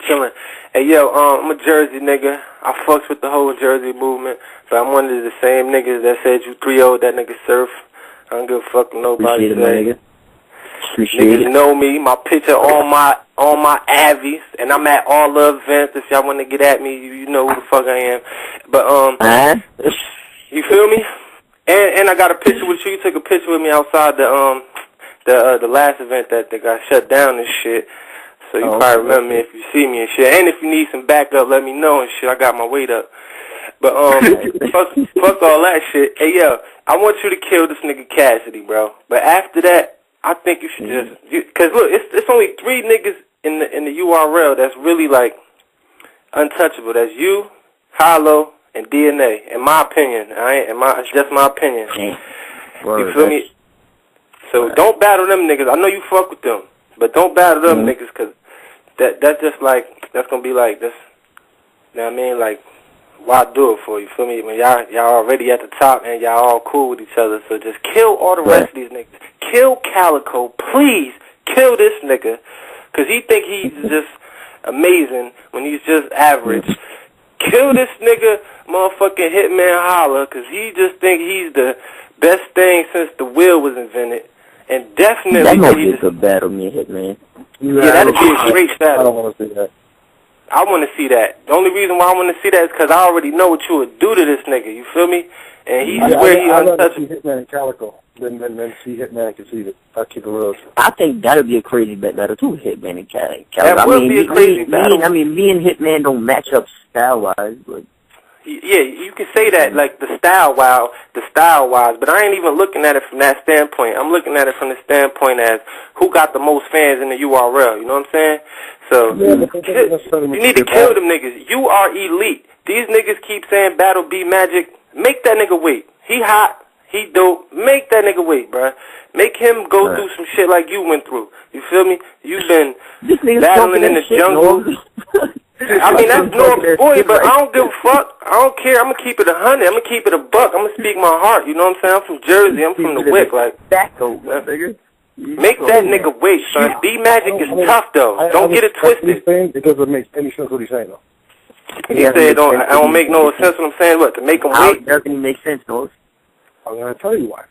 S7: Chillin'. Hey, yo, I'm a Jersey nigga. I fucks with the whole Jersey movement, but I'm one of the same niggas that said you 3-0 that nigga surf. I don't give a fuck what nobody say. Niggas know me. My picture on my Avies, and I'm at all the events. If y'all want to get at me, you know who the fuck I am. But you feel me? And I got a picture with you. You took a picture with me outside the last event that got shut down and shit. So you probably remember me if you see me and shit. And if you need some backup, let me know and shit. I got my weight up. But fuck all that shit. Hey yo, I want you to kill this nigga Cassidy, bro. But after that, I think you should cause look, it's only 3 niggas in the URL that's really like untouchable. That's you, Hollow, and DNA. In my opinion, it's just my opinion. You feel me? So don't battle them niggas. I know you fuck with them, but don't battle them niggas, cause that's just like that's gonna be like this. You know what I mean? Like, why do it for you? Feel me? When y'all already at the top and y'all all cool with each other, so just kill all the rest of these niggas. Kill Calico, please. Kill this nigga, cause he think he's just amazing when he's just average. Kill this nigga, motherfucking Hitman Holla, cause he just think he's the best thing since the wheel was invented. And definitely
S5: that might be a good battle, me and Hitman.
S7: Yeah, that'd be a great battle.
S2: I don't want to see that.
S7: I want to see that. The only reason why I want to see that is because I already know what you would do to this nigga. You feel me? And he's where he untouchable.
S2: I'd rather see Hitman and Calico than see Hitman and Conceited. I'll keep it real.
S5: I think that'd be a crazy battle too, Hitman and Calico.
S7: That would be a crazy battle.
S5: Me and Hitman don't match up style-wise, but...
S7: Yeah, you can say that, like, the style-wise, but I ain't even looking at it from that standpoint. I'm looking at it from the standpoint as who got the most fans in the URL, you know what I'm saying? So, you need to kill them niggas. You are elite. These niggas keep saying Battle B Magic. Make that nigga wait. He hot. He dope. Make that nigga wait, bruh. Make him go through some shit like you went through. You feel me? You've been battling in the jungle. I mean, that's North's boy, but I don't give a fuck. I don't care. I'm going to keep it 100. I'm going to keep it a buck. I'm going to speak my heart. You know what I'm saying? I'm from Jersey. I'm from the Wick. Like, make that nigga wait, son. B Magic is tough, though. Don't get it twisted.
S2: It doesn't make any sense what he's saying, though.
S7: He said I don't make no sense what I'm saying. What, to make him wait?
S5: It doesn't make sense, though.
S2: I'm going to tell you why.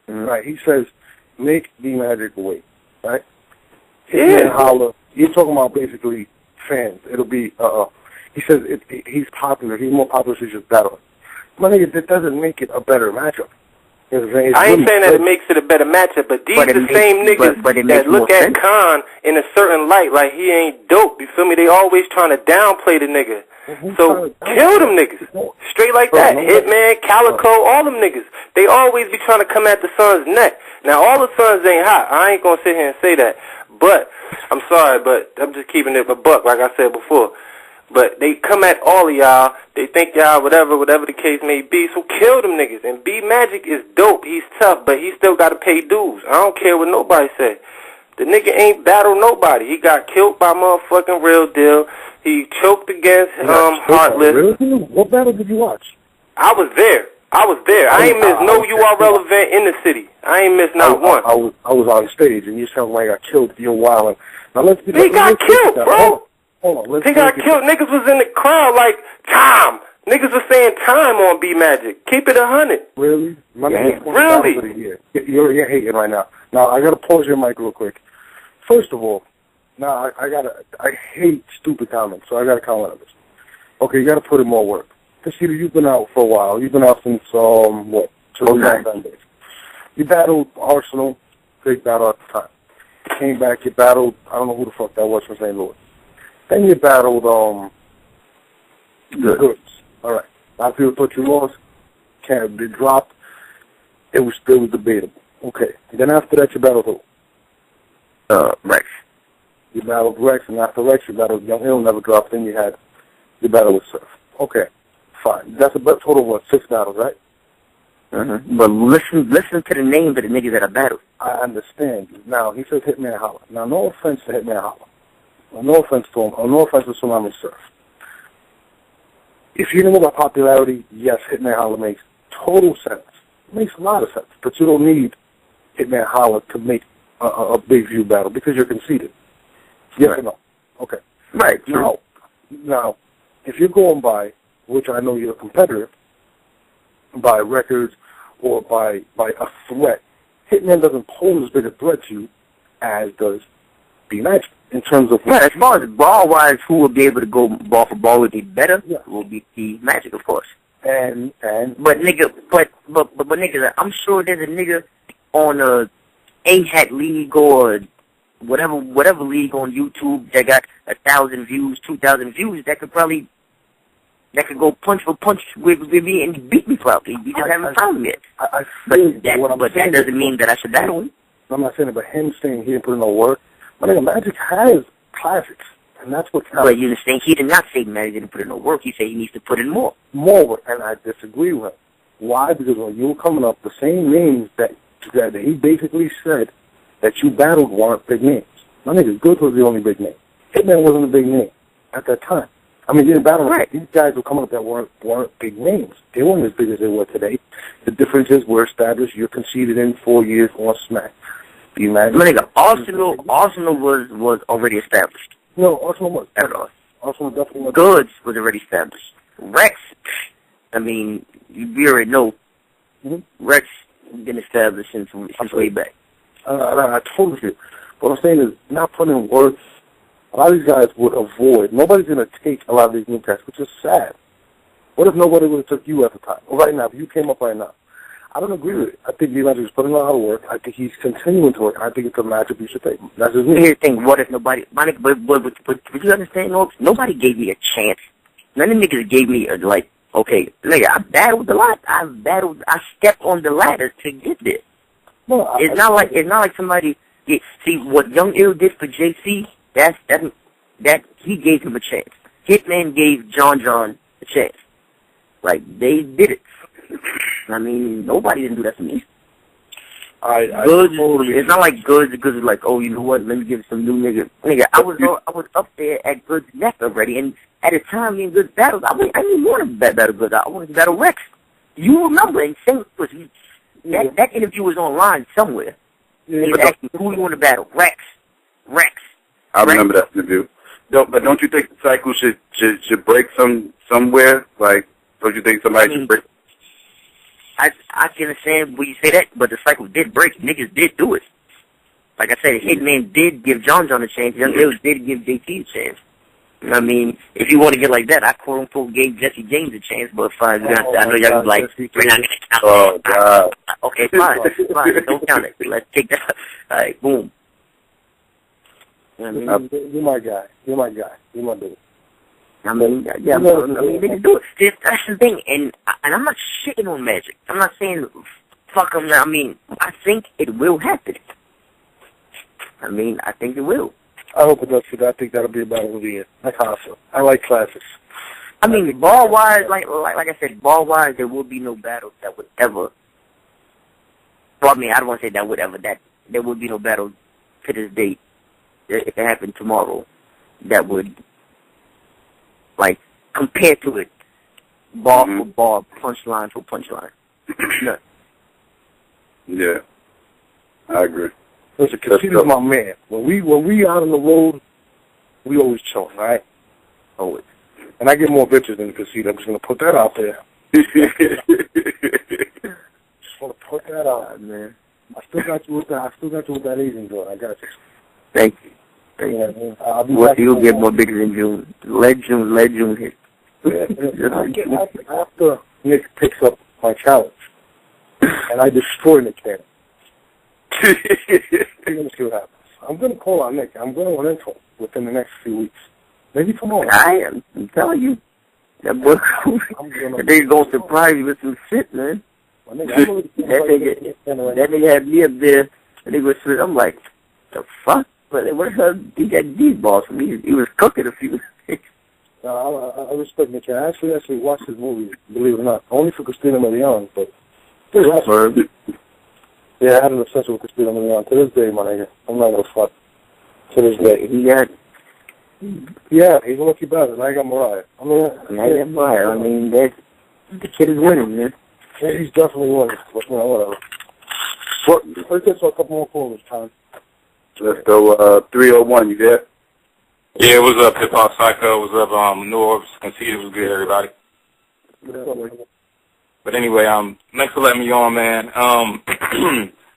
S2: Right, he says, make B Magic wait, right?
S7: Yeah.
S2: Holla. You're talking about basically fans. It'll be, he says he's popular. He's more popular, so he's just battling. My nigga, that doesn't make it a better matchup.
S7: I ain't saying that it makes it a better matchup, but these are the same niggas that look at Khan in a certain light, like he ain't dope. You feel me? They always trying to downplay the nigga. So kill them niggas. Straight like that. Hitman, Calico, all them niggas. They always be trying to come at the Suns' neck. Now, all the Suns ain't hot. I ain't going to sit here and say that. But, I'm sorry, but I'm just keeping it a buck, like I said before. But they come at all of y'all. They think y'all whatever the case may be. So kill them niggas. And B Magic is dope. He's tough, but he still got to pay dues. I don't care what nobody say. The nigga ain't battled nobody. He got killed by motherfucking Real Deal. He choked against Heartless.
S2: What battle did you watch?
S7: I was there. I ain't missed no URL event in the city. I ain't missed not one.
S2: I was on stage, and you sound like I got killed. You're wilding. Now let's get.
S7: He got killed, bro. Hold on. He got killed. Niggas was in the crowd like, time. Niggas was saying time on B Magic. Keep it 100.
S2: Really?
S7: Really?
S2: You're hating right now. Now I gotta pause your mic real quick. First of all, now I hate stupid comments, so I gotta comment on this. Okay, you gotta put in more work. Cassidy, you've been out for a while. You've been out since 9 days. You battled Arsenal, big battle at the time. You came back, you battled, I don't know who the fuck that was from St. Louis. Then you battled Goods. All right. A lot of people thought you lost. They dropped. It was debatable. Okay. And then after that, you battled who?
S5: Rex.
S2: You battled Rex, and after Rex, you battled Young Hill, never dropped. Then you battled with Surf. Okay. Fine. That's a total of, what, 6 battles, right?
S5: But listen to the names of the niggas that I battled.
S2: I understand. Now, he says Hitman Holla. Now, no offense to Hitman Holla. No offense to him. No offense to Tsunami Surf. If you know about popularity, yes, Hitman Holla makes total sense. It makes a lot of sense. But you don't need Hitman Holla to make a big view battle because you're conceited. Yes or no? Okay.
S5: Right.
S2: Now, if you're going by, which I know you're a competitor, by records or by a threat, Hitman doesn't pose as big a threat to you as does B Magic in terms of...
S5: Right, as far as ball-wise, who will be able to go ball for ball would be better, will be B Magic, of course.
S2: But
S5: nigga, I'm sure there's a nigga on a A-Hat league or whatever league on YouTube that got 1,000 views, 2,000 views that could go punch for punch with me and beat me probably. You just haven't found him yet. But that doesn't mean that I should battle him.
S2: I'm not saying it, but him saying he didn't put in no work. My nigga, Magic has classics, and that's what counts.
S5: But you understand, he did not say Magic didn't put in no work. He said he needs to put in more.
S2: More work, and I disagree with him. Why? Because when you were coming up, the same names that he basically said that you battled weren't big names. My nigga, Good was the only big name. Hitman wasn't a big name at that time. I mean, you didn't battle right. These guys were coming up that weren't big names. They weren't as big as they were today. The difference is we're established. You're conceded in 4 years on Smack. Do you imagine?
S5: My nigga, Arsenal was already established.
S2: No, Arsenal was.
S5: Arsenal definitely was. Goods was already established. Rex, I mean, you already know. Rex been established since way back.
S2: I totally agree. What I'm saying is, not putting in work. A lot of these guys would avoid. Nobody's going to take a lot of these new cats, which is sad. What if nobody would have took you at the time? Or right now, if you came up right now. I don't agree with it. I think D-Magic is putting a lot of work. I think he's continuing to work. I think it's a matchup you should take. That's just me.
S5: Here's the thing. What if nobody... But you understand, nobody gave me a chance. None of the niggas gave me okay, nigga, I battled a lot. I stepped on the ladder to get there. No, it's not like somebody... See, what Young Ill did for JC, that he gave him a chance. Hitman gave John a chance. Like, they did it. I mean, nobody didn't do that to me. It's not like Goods is like, oh, you know what, let me give some new nigga. Nigga, I was up there at Goods' neck already, and at the time me and Goods battled, I didn't want to battle Goods. I wanted to battle Rex. You remember, in St. Louis, that interview was online somewhere. He was asking, who you want to battle? Rex.
S1: I remember that interview. But don't you think the cycle should break somewhere? Like, don't you think somebody should break?
S5: I can understand when you say that, but the cycle did break. Niggas did do it. Like I said, Hitman did give John a chance. Young Hills did give JT a chance. I mean, if you want to get like that, I quote unquote gave Jesse James a chance, but fine. I know y'all be like, we're not gonna count.
S1: Oh God.
S5: Okay, fine, don't count it. Let's take that. All right, boom.
S2: I mean, you're my guy. You're my guy. You're my dude.
S5: I mean, yeah, niggas do it. That's the thing, and I'm not shitting on Magic. I'm not saying fuck him. I mean, I think it will happen. I mean, I think it will.
S2: I hope it does, because I think that'll be a battle of the year. That's how I feel. I like classics.
S5: I mean, ball-wise, like I said, ball-wise, there will be no battle that would ever. Well, I mean, I don't want to say that would ever. That there would be no battle to this date, if it happened tomorrow, that would, like, compare to it, ball for ball, punchline for punchline. No.
S1: Yeah, I agree.
S2: Listen, Cassidy's my man. When we out on the road, we always chill, right? Always. And I get more bitches than Cassidy. I'm just gonna put that out there. Just wanna put that out, man. I still got you with that Asian girl. I got you.
S5: Thank you. You'll get more bigger than June. Let June hit.
S2: Yeah. After Nick picks up my challenge, and I destroy Nick Cannon. You're gonna see what happens. I'm gonna call on Nick. I'm gonna run into him within the next few weeks. Maybe tomorrow.
S5: I'm telling you. That boy, they're gonna surprise you with some shit, man. That nigga had me up there, and he was. I'm like, the fuck? But what the hell? He got these balls from me. He was cooking a few.
S2: I respect Nick. I actually watched his movies, believe it or not. Only for Christina Milian, but yeah, I had an obsession with Christina Milian. To this day, my nigga. I'm not gonna fuck. To this day. Yeah, he's a lucky bastard. I got Mariah. I
S5: mean, the kid is winning, man.
S2: Yeah, he's definitely winning. But, whatever. But let's get to a couple more callers, time.
S1: Let's go, 301, you there?
S8: Yeah, what's up, Hip Hop Psycho? What's up, New Orleans? Conceited was good, everybody. But anyway, thanks for letting me on, man.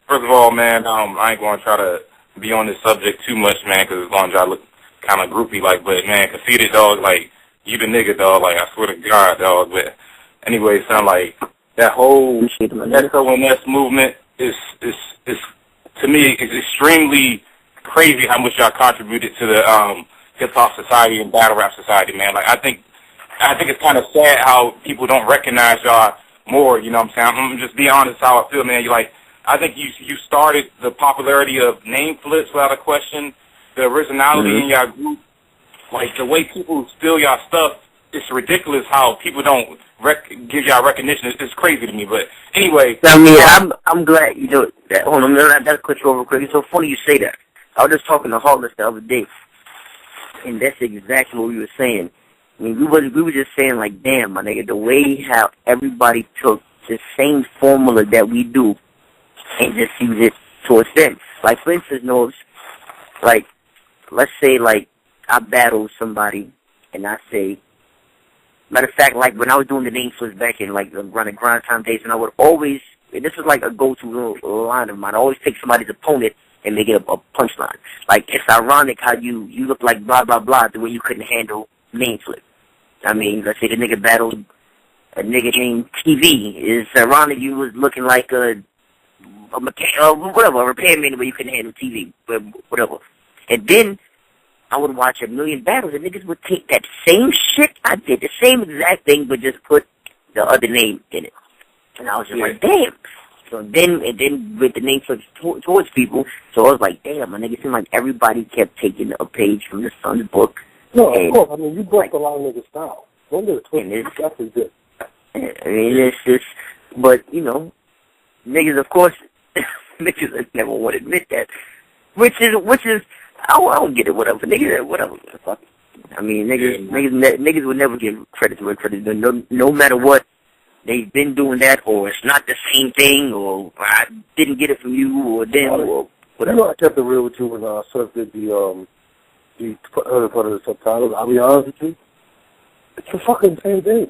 S8: First of all, man, I ain't going to try to be on this subject too much, man, because it's going to try to look kind of groupie, like, but, man, Conceited, dog, like, you the nigga, dog, like, I swear to God, dog, but anyway, sound like that whole SONS movement is to me, is extremely crazy how much y'all contributed to the hip-hop society and battle rap society, man. Like, I think it's kind of sad how people don't recognize y'all more, you know what I'm saying? I'm just being honest how I feel, man. I think you started the popularity of name flips without a question, the originality in y'all group. Like, the way people steal y'all stuff, it's ridiculous how people don't give y'all recognition. It's crazy to me, but anyway.
S5: I mean, I'm glad you do it. Hold on, that's cut you over quick. It's so funny you say that. I was just talking to Hollis the other day, and that's exactly what we were saying. I mean, we were just saying, like, damn, my nigga, the way how everybody took the same formula that we do and just use it towards them. Like, for instance, like, let's say, like, I battle somebody, and I say, matter of fact, like, when I was doing the name flips back in, like, running grind time days, and I would always, and this is like a go-to line of mine, I always take somebody's opponent and make it a punchline. Like, it's ironic how you look like blah, blah, blah, the way you couldn't handle name flip. I mean, let's say the nigga battled a nigga named TV. It's ironic you was looking like a repairman, but you couldn't handle TV, but whatever. And then I would watch a million battles, and niggas would take that same shit I did, the same exact thing, but just put the other name in it. And I was just like, damn. So then with the name flips towards people, so I was like, damn, my nigga seemed like everybody kept taking a page from the Sun's book.
S2: No, of course. I mean, you broke a lot of niggas' style. Don't get it twisted. That's good.
S5: I mean, it's just, but, you know, niggas, of course, niggas never want to admit that. Which is, I don't get it, whatever. Niggas, whatever. Fuck. I mean, niggas would never give credit to where credit is. No matter what, they've been doing that, or it's not the same thing, or I didn't get it from you, or them, or whatever.
S2: You know, I kept it real with you when Surf did the other part of the subtitles. I'll be honest with you. It's the fucking same thing.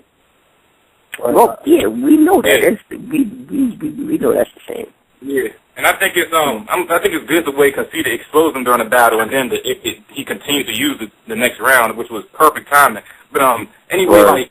S5: Well, yeah, we know that. We know that's the same.
S8: Yeah, and I think it's I think it's good the way Cassidy exposed him during the battle, and then he continued to use it the next round, which was perfect timing. But anyway, like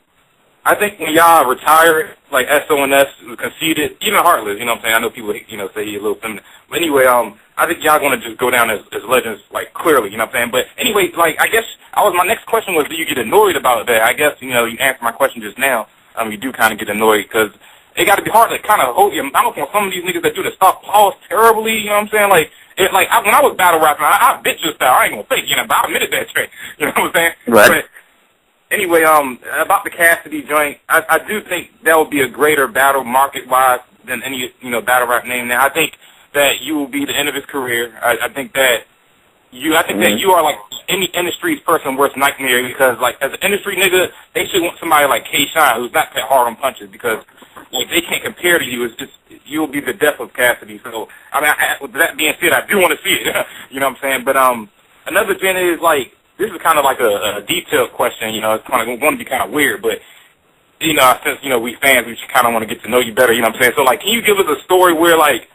S8: I think when y'all retire, like SONS, Conceited, even Heartless, you know what I'm saying? I know people, say he's a little feminine. But anyway, I think y'all gonna just go down as legends, like clearly, you know what I'm saying? But anyway, like I guess my next question was, do you get annoyed about that? I guess you answered my question just now. You do kind of get annoyed because it got to be hard to kind of hold your mouth on some of these niggas that do the stop pause terribly, you know what I'm saying? Like, when I was battle rapping, I bitch your style. I ain't gonna fake, but I admitted that straight. You know what I'm saying?
S5: Right.
S8: But anyway, about the Cassidy joint, I do think that would be a greater battle market-wise than any, battle rap name. Now, I think that you will be the end of his career. I think that you are like any industry's person worst nightmare because, like, as an industry nigga, they should want somebody like K-Shine who's not that hard on punches because, like, they can't compare to you. It's just, you'll be the death of Cassidy. So, I mean, with that being said, I do want to see it. You know what I'm saying? But another thing is, like, this is kind of like a detailed question. It's kind of going to be kind of weird, but, since, we fans, we kind of want to get to know you better, you know what I'm saying? So, like, can you give us a story where, like,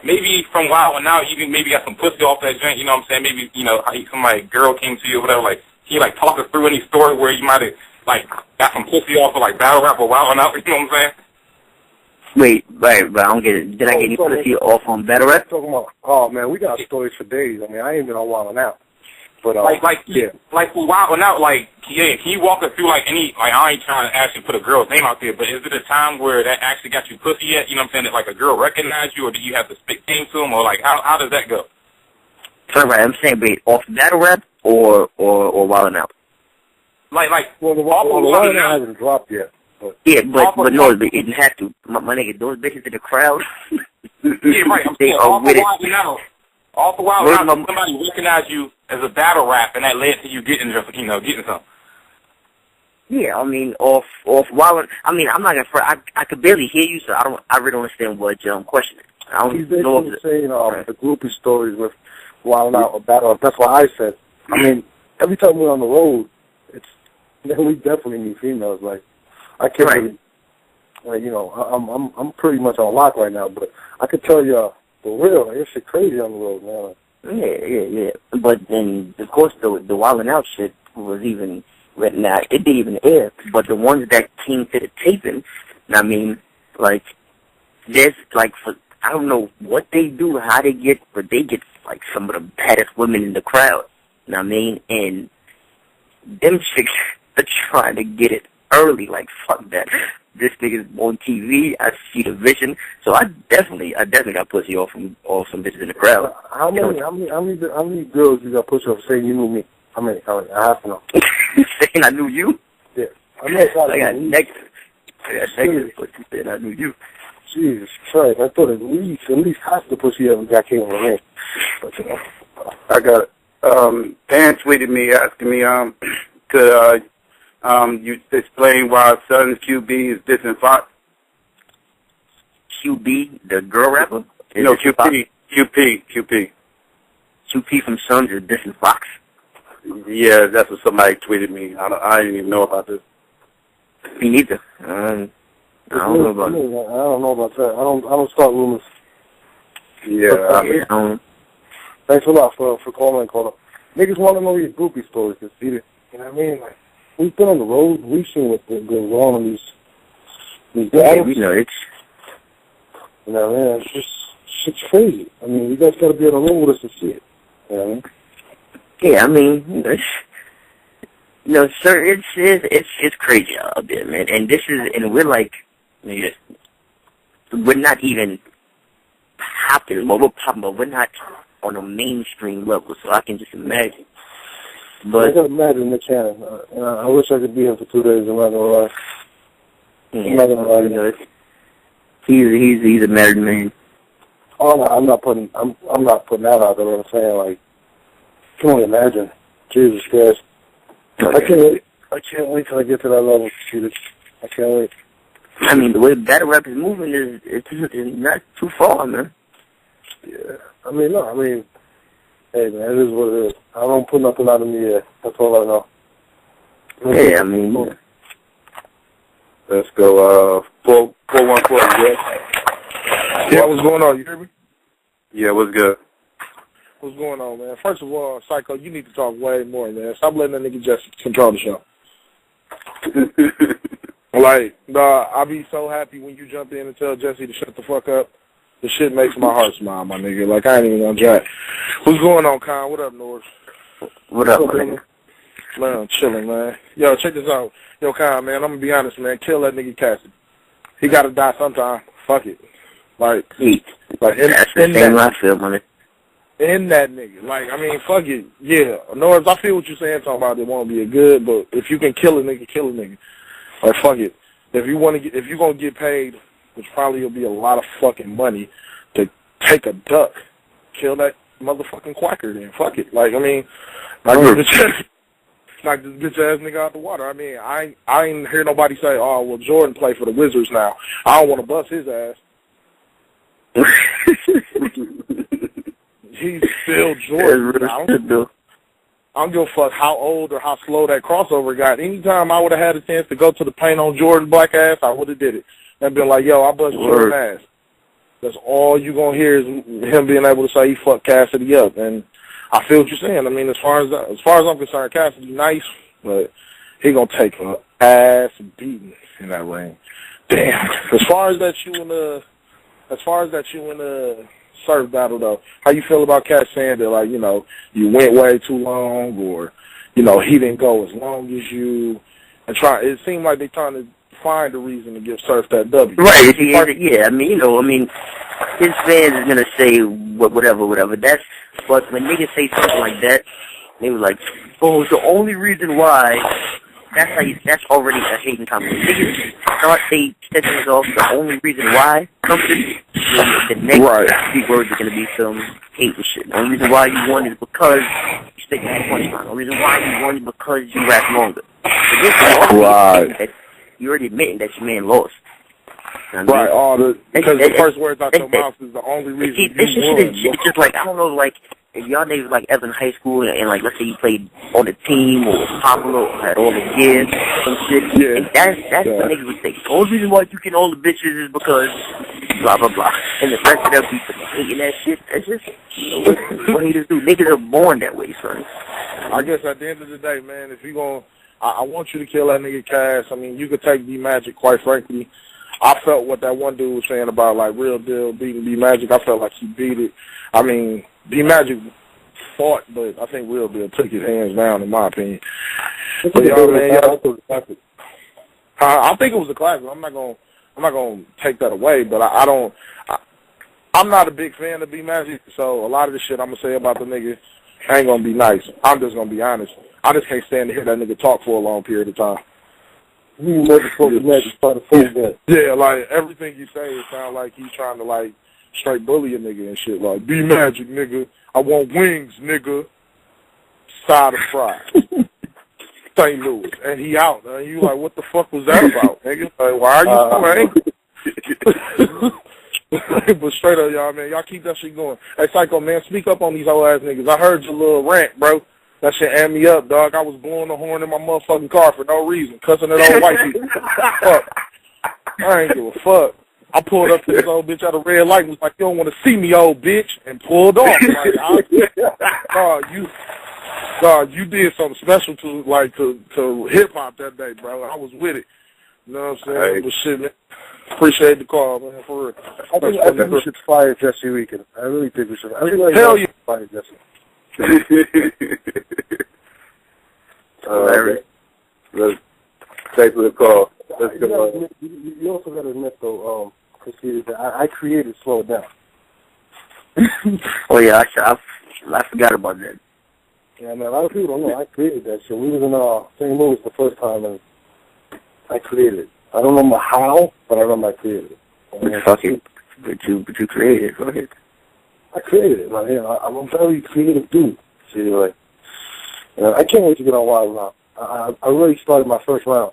S8: maybe from Wild N Out, you maybe got some pussy off that joint, you know what I'm saying? Maybe, somebody, girl came to you or whatever, like, can you, like, talk us through any story where you might have, like, got some pussy off of, like, battle rap or Wild N Out, you know what I'm saying?
S5: Wait, right, but I don't get it. Did I get any pussy off on battle rap?
S2: Talking about, oh, man, we got stories for days. I mean, I ain't been on Wild N Out. But,
S8: like for Wild N Out, like, can you walk us through, like, any, like, I ain't trying to actually put a girl's name out there, but is it a time where that actually got you pussy yet? You know what I'm saying? That, like, a girl recognized you, or do you have to spit game to them, or, like, how does that go?
S5: Sorry, right, I'm saying, wait, off battle rap or Wild N Out?
S2: Well, the Wild N Out hasn't dropped yet. But
S5: yeah, but no, it didn't have to. My nigga, those bitches in the crowd,
S8: yeah, right, I'm
S5: they
S8: saying,
S5: are with it.
S8: Off the Wild N Out, somebody recognized you as a battle rap, and that led to you getting something.
S5: Yeah, I mean, off Wild. I mean, I'm not gonna. I could barely hear you, so I really don't understand what question is. I don't
S2: he's
S5: know
S2: basically saying the groupie stories with Wild N Out or battle rap. That's what I said. I mean, every time we're on the road, we definitely need females. Like, I can't really, like, I'm pretty much on lock right now, but I could tell you. For real, like, it's shit crazy on the road, man.
S5: Yeah. But then, of course, the Wild N Out shit was even written out. It didn't even air. But the ones that came to the taping, I mean, like, there's, like, I don't know what they do, how they get, but they get, like, some of the baddest women in the crowd. You know what I mean? And them chicks are trying to get it early. Like, fuck that. This nigga's on TV. I see the vision. So I definitely got pussy off some bitches in the crowd.
S2: How many girls you got pussy off saying you knew me? How many? I have to know.
S5: Saying I knew you?
S2: Yeah. I got
S5: negative pussy saying I knew you.
S2: Jesus Christ! I thought at least half the pussy ever got came on me. But
S1: I got it. Dan tweeted me asking me could you explain why Southern QB is dissing Fox?
S5: QB, the girl rapper?
S1: No, QP.
S5: QP from Sons is dissing Fox?
S1: Yeah, that's what somebody tweeted me. I didn't even know about this.
S5: Me neither. I don't know about it.
S2: I don't know about that. I don't start rumors.
S1: Yeah.
S2: Thanks a lot for calling, caller. Niggas want to know your groupie stories, you know what I mean? Like, we've been on the road. We've seen what goes on in these battles.
S5: We know it's.
S2: You know what I mean? It's shit's crazy. I mean, you guys got to be on the road with us to see it. You know what I mean?
S5: Yeah, I mean, sir, it's crazy out there, man. And we're like, we're not even popular. Well, we're popular, but we're not on a mainstream level. So I can just imagine. But
S2: I can imagine the channel. I wish I could be here for 2 days. I'm not gonna lie. I'm not gonna lie.
S5: He's a married man.
S2: Oh, no, I'm not putting that out there. What I'm saying, like, can only imagine. Jesus Christ.
S5: Okay.
S2: I can't wait till I get to that level. I can't wait.
S5: I mean, the way battle rap is moving is not too far, man.
S2: Yeah. Hey, man, it is what it is. I don't put nothing out in the air. That's all I know.
S5: Yeah, I mean.
S1: Let's go, 414,
S2: yeah, what's going on? You hear me?
S3: Yeah, what's good?
S9: What's going on, man? First of all, Psycho, you need to talk way more, man. Stop letting that nigga just control the show. Like, I be so happy when you jump in and tell Jesse to shut the fuck up. The shit makes my heart smile, my nigga. Like, I ain't even gonna jack. What's going on, Con? What up, Norris?
S5: What up, my nigga?
S9: Man, I'm chilling, man. Yo, check this out. Yo, Con, man, I'm gonna be honest, man. Kill that nigga Cassidy. He gotta die sometime. Fuck it. Like,
S5: that's the same I feel, man.
S9: In that nigga. Like, I mean, fuck it. Yeah. Norris, I feel what you're saying, talking about it won't be a good, but if you can kill a nigga, kill a nigga. Like, fuck it. If you gonna get paid, which probably will be a lot of fucking money, to take a duck, kill that motherfucking quacker then. Fuck it. Like, I mean, knock this bitch ass nigga out the water. I mean, I ain't hear nobody say, oh, well, Jordan play for the Wizards now. I don't want to bust his ass. He's still Jordan. I don't give a fuck how old or how slow that crossover got. Anytime I would have had a chance to go to the paint on Jordan's black ass, I would have did it. And been like, yo, I bust Jordan's ass. That's all you gonna hear is him being able to say he fucked Cassidy up. And I feel what you're saying. I mean, as far as I'm concerned, Cassidy nice, but he gonna take a ass beating in that ring. Damn. As far as that you and Surf battle though, how you feel about Cass saying that, like, you know, you went way too long, or, you know, he didn't go as long as you, and it seemed like they trying to find a reason to give Surf that W.
S5: Right. Yeah. I mean, you know, his fans is gonna say whatever. But when niggas say something like that, they were like, oh, it's the only reason why. That's already a hating comment. Niggas start say things off the only reason why something. The next few words are gonna be some hate and shit. The only reason why you won is because you stick that punchline. The only reason why you won is because you rap longer. So this is you already admitting that your man lost. You know what I mean?
S9: Because the first words out your mouth is the only reason you won.
S5: It's just like, I don't know, like, if y'all niggas like ever in high school and like, let's say you played on the team or popular or had all the gear, some shit, and that's what niggas would say. The only reason why you get all the bitches is because blah, blah, blah. And the rest of them people hating that shit, that's just, you know, what haters do. Niggas are born that way, son.
S9: I guess at the end of the day, man, if you gonna, I want you to kill that nigga Cass. I mean, you could take B-Magic, quite frankly. I felt what that one dude was saying about, like, Real Deal beating B-Magic. I felt like he beat it. I mean, B-Magic fought, but I think Real Deal took his hands down, in my opinion. But y'all, man, I think it was a classic. I'm not gonna take that away, but I'm not a big fan of B-Magic, so a lot of the shit I'm gonna say about the nigga ain't gonna be nice. I'm just gonna be honest. I just can't stand to hear that nigga talk for a long period of time. Yeah, like, everything you say, it sounds like he's trying to, like, straight bully a nigga and shit. Like, B-Magic, nigga. I want wings, nigga. Side of fries. St. Louis. And he out. And you like, what the fuck was that about, nigga? Like, why are you so angry? But straight up, y'all, man, y'all keep that shit going. Hey, Psycho, man, speak up on these old ass niggas. I heard your little rant, bro. That shit amped me up, dog. I was blowing the horn in my motherfucking car for no reason, cussing at old white people. Fuck. I ain't give a fuck. I pulled up to this old bitch at a red light and was like, you don't want to see me, old bitch, and pulled off. Like, you did something special to hip-hop that day, bro. I was with it. You know what I'm saying? But shit, man. Appreciate the call, man, for real.
S2: I think we should fire Jesse Weekend. I really think we should.
S9: Hell yeah.
S2: Fire Jesse.
S3: Let's take the call.
S2: You also got to admit, though, Conceited, that I created Slow It Down.
S5: Oh, yeah, I forgot about that.
S2: Yeah, man, a lot of people don't know I created that shit. We was in St. Louis the first time, and I created it. I don't remember how, but I remember I created it.
S5: Fuck it. But you created it. Go ahead.
S2: I created it. Like, I'm a very creative dude. See, like, I can't wait to get on Wild N Out. I really started my first round.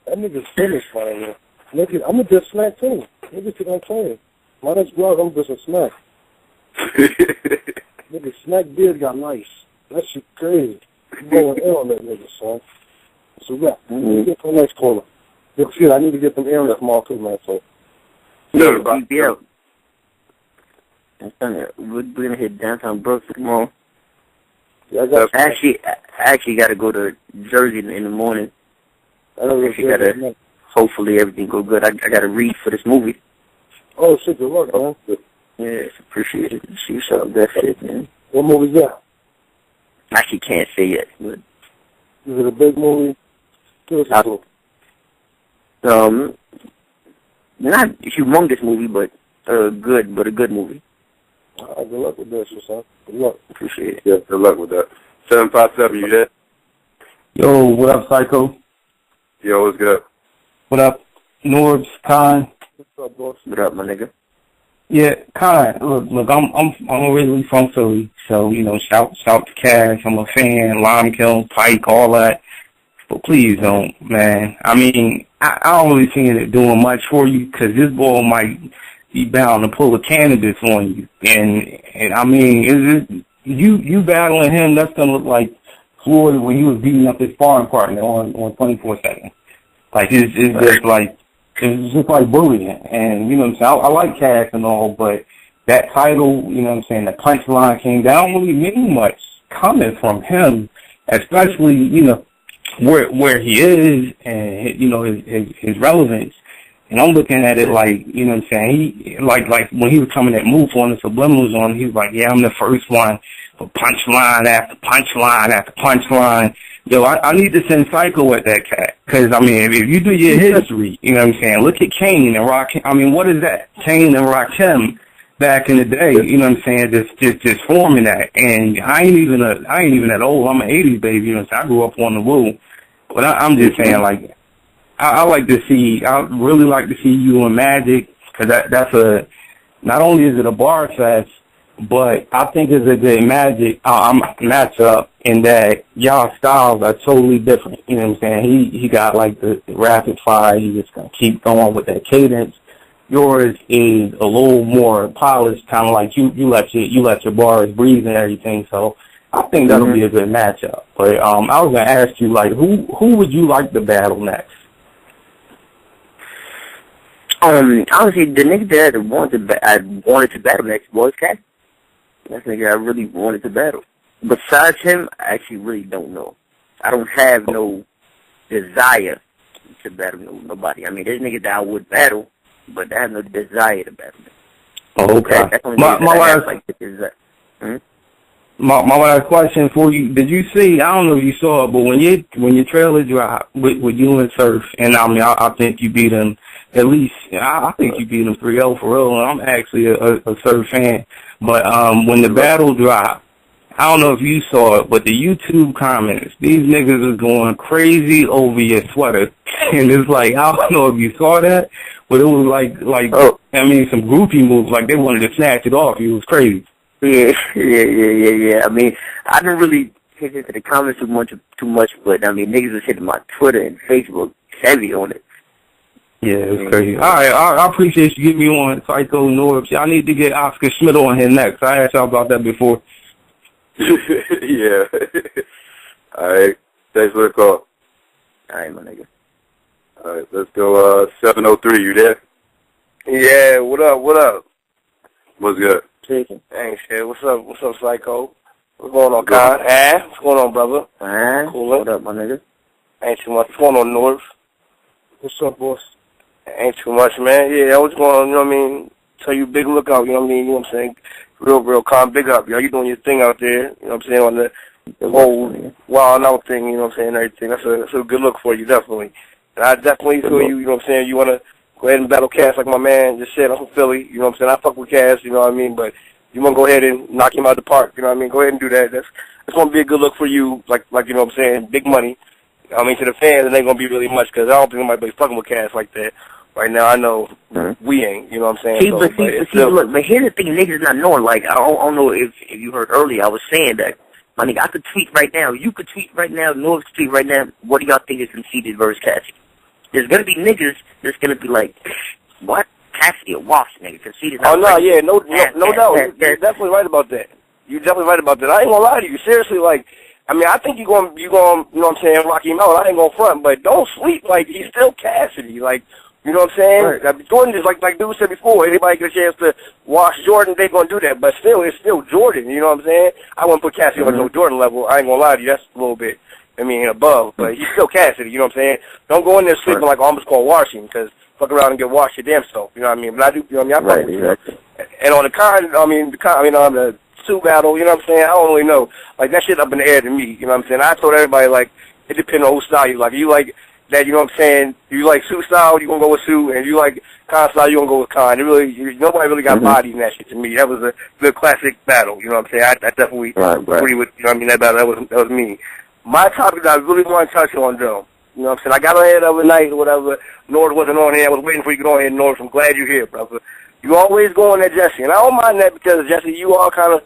S2: That nigga's finished, man. Nigga, I'm a just smack too. Niggas think I'm playing. My next vlog, I'm just a smack. Nigga, Smack beard got nice. That shit crazy. You going in on that nigga, son. So, yeah, get to the next caller. Shit, I need to get some air in this mall too, man, so.
S5: Yeah. We're gonna hit downtown Brooks tomorrow.
S2: Yeah,
S5: I actually got to go to Jersey in the morning. Hopefully everything go good. I got to read for this movie.
S2: Oh, shit, good luck, man.
S5: Yes, appreciate it. See something that shit, man.
S2: What movie's that?
S5: I actually can't say yet, but
S2: is it a big movie?
S5: Not a humongous movie, but a good movie.
S2: Good luck with this, son. Good luck.
S5: Appreciate it.
S1: Yeah, good luck with that. 757, you there?
S4: Yo, what up, Psycho?
S1: Yo, what's good?
S4: What up, Norbs, Khan?
S2: What's up, boss?
S5: What up, my nigga?
S4: Yeah, Khan. Look, I'm originally from Philly, so shout to Cass. I'm a fan. Limekiln, Pike, all that. But please don't, man. I mean, I don't really see it doing much for you because this ball might be bound to pull a cannabis on you, and I mean, is it you battling him? That's gonna look like Floyd when he was beating up his sparring partner on 24/7. Like it's just like bullying, and what I'm saying. I like Cass and all, but that title, what I'm saying, the punchline came down. I don't really mean much coming from him, especially where he is and his relevance. And I'm looking at it like, what I'm saying, he like when he was coming at Move on the subliminals on, he was like, yeah, I'm the first one for punchline after punchline after punchline. Yo, I need to send Psycho at that cat. Because, I mean, if you do your history, what I'm saying, look at Kane and Rakim. I mean, what is that? Kane and Rakim back in the day, what I'm saying, just forming that. And I ain't even that old. I'm an 80s baby, so I grew up on the Woo. But I'm just saying, like, I really like to see you and Magic, because that's not only is it a bar fest, but I think it's a good matchup in that y'all styles are totally different. You know what I'm saying? He got like the rapid fire. He's just gonna keep going with that cadence. Yours is a little more polished, kind of like you let your bars breathe and everything. So I think that'll be a good matchup. But I was gonna ask you, like, who would you like to battle next?
S5: Honestly, the nigga that I wanted to battle next was Cassidy. That's the nigga I really wanted to battle. Besides him, I actually really don't know. I don't have no desire to battle nobody. I mean, there's niggas that I would battle, but I have no desire to battle them.
S4: Oh, okay. My last question for you: did you see? I don't know if you saw it, but when your trailer dropped with you and Surf, and I mean, I think you beat him. At least I think you beat him 3-0 for real. And I'm actually a Surf fan. But when the battle dropped, I don't know if you saw it, but the YouTube comments, these niggas is going crazy over your sweater. And it's like, I don't know if you saw that, but it was like I mean, some groupie moves, like they wanted to snatch it off. It was crazy.
S5: Yeah. I mean, I didn't really hit into the comments too much, but I mean, niggas was hitting my Twitter and Facebook heavy on it.
S4: Yeah, it's crazy. All right, I appreciate you getting me on Psycho Norbs. Y'all need to get Oscar Schmidt on here next. I asked y'all about that before.
S1: Yeah. All right. Thanks for the call.
S5: All right, my nigga.
S1: All right, let's go. 703, you there?
S10: Yeah, what up?
S1: What's good?
S10: Ain't shit. What's up, Psycho? What's going on, Con? What's going on, brother?
S5: Cool. What up, my nigga?
S10: Ain't too much. What's going on, Norbs?
S2: What's up, boss?
S10: Ain't too much, man. Yeah, what's going on, you know what I mean? Tell you big lookout, you know what I mean? You know what I'm saying? Real calm, big up, yo. You doing your thing out there, you know what I'm saying, on the whole Wild N Out thing, you know what I'm saying, everything. That's a good look for you, definitely. And I definitely feel you know what I'm saying? You want to go ahead and battle Cass like my man just said. I'm from Philly, you know what I'm saying? I fuck with Cass, you know what I mean? But you want to go ahead and knock him out of the park, you know what I mean? Go ahead and do that. That's going to be a good look for you, like you know what I'm saying, big money. I mean, to the fans, it ain't going to be really much because I don't think anybody be fucking with Cass like that. Right now, I know we ain't, you know what I'm saying?
S5: But here's the thing niggas not knowing, like, I don't know if you heard earlier, I was saying that, my nigga, I could tweet right now, you could tweet right now, Norbs could tweet right now, what do y'all think is Conceited versus Cassidy? There's going to be niggas that's going to be like, what? Cassidy a wash, nigga. Conceited.
S10: Oh, no, yeah, no doubt. You're definitely right about that. You're definitely right about that. I ain't going to lie to you. Seriously, like, I mean, I think you're going, you know what I'm saying, rock him out. I ain't going to front, but don't sleep. Like, he's still Cassidy. Like, You know what I'm saying?
S2: Right.
S10: Jordan is like dude said before, anybody get a chance to watch Jordan, they're going to do that. But still, it's still Jordan, you know what I'm saying? I wouldn't put Cassidy on no Jordan level. I ain't going to lie to you. That's a little bit, above. But he's still Cassidy, you know what I'm saying? Don't go in there sleeping like almost called washing, because fuck around and get washed your damn self, you know what I mean? But I do, you know what I mean? I fuck with you. And on the suit battle, you know what I'm saying? I don't really know. Like, that shit up in the air to me, you know what I'm saying? I told everybody, like, it depends on whose style you like. If you like that, you know what I'm saying? You like suit style, you gonna go with suit, and you like con style, you gonna go with con. Nobody really got body in that shit to me. That was a good classic battle, you know what I'm saying? I definitely agree with, you know what I mean, that battle. That was me. My topic that I really want to touch on, though, you know what I'm saying? I got on here the other night or whatever. Norris wasn't on here. I was waiting for you to get on here, Norris. I'm glad you're here, brother. You always go on there, Jesse, and I don't mind that because, Jesse, you are kind of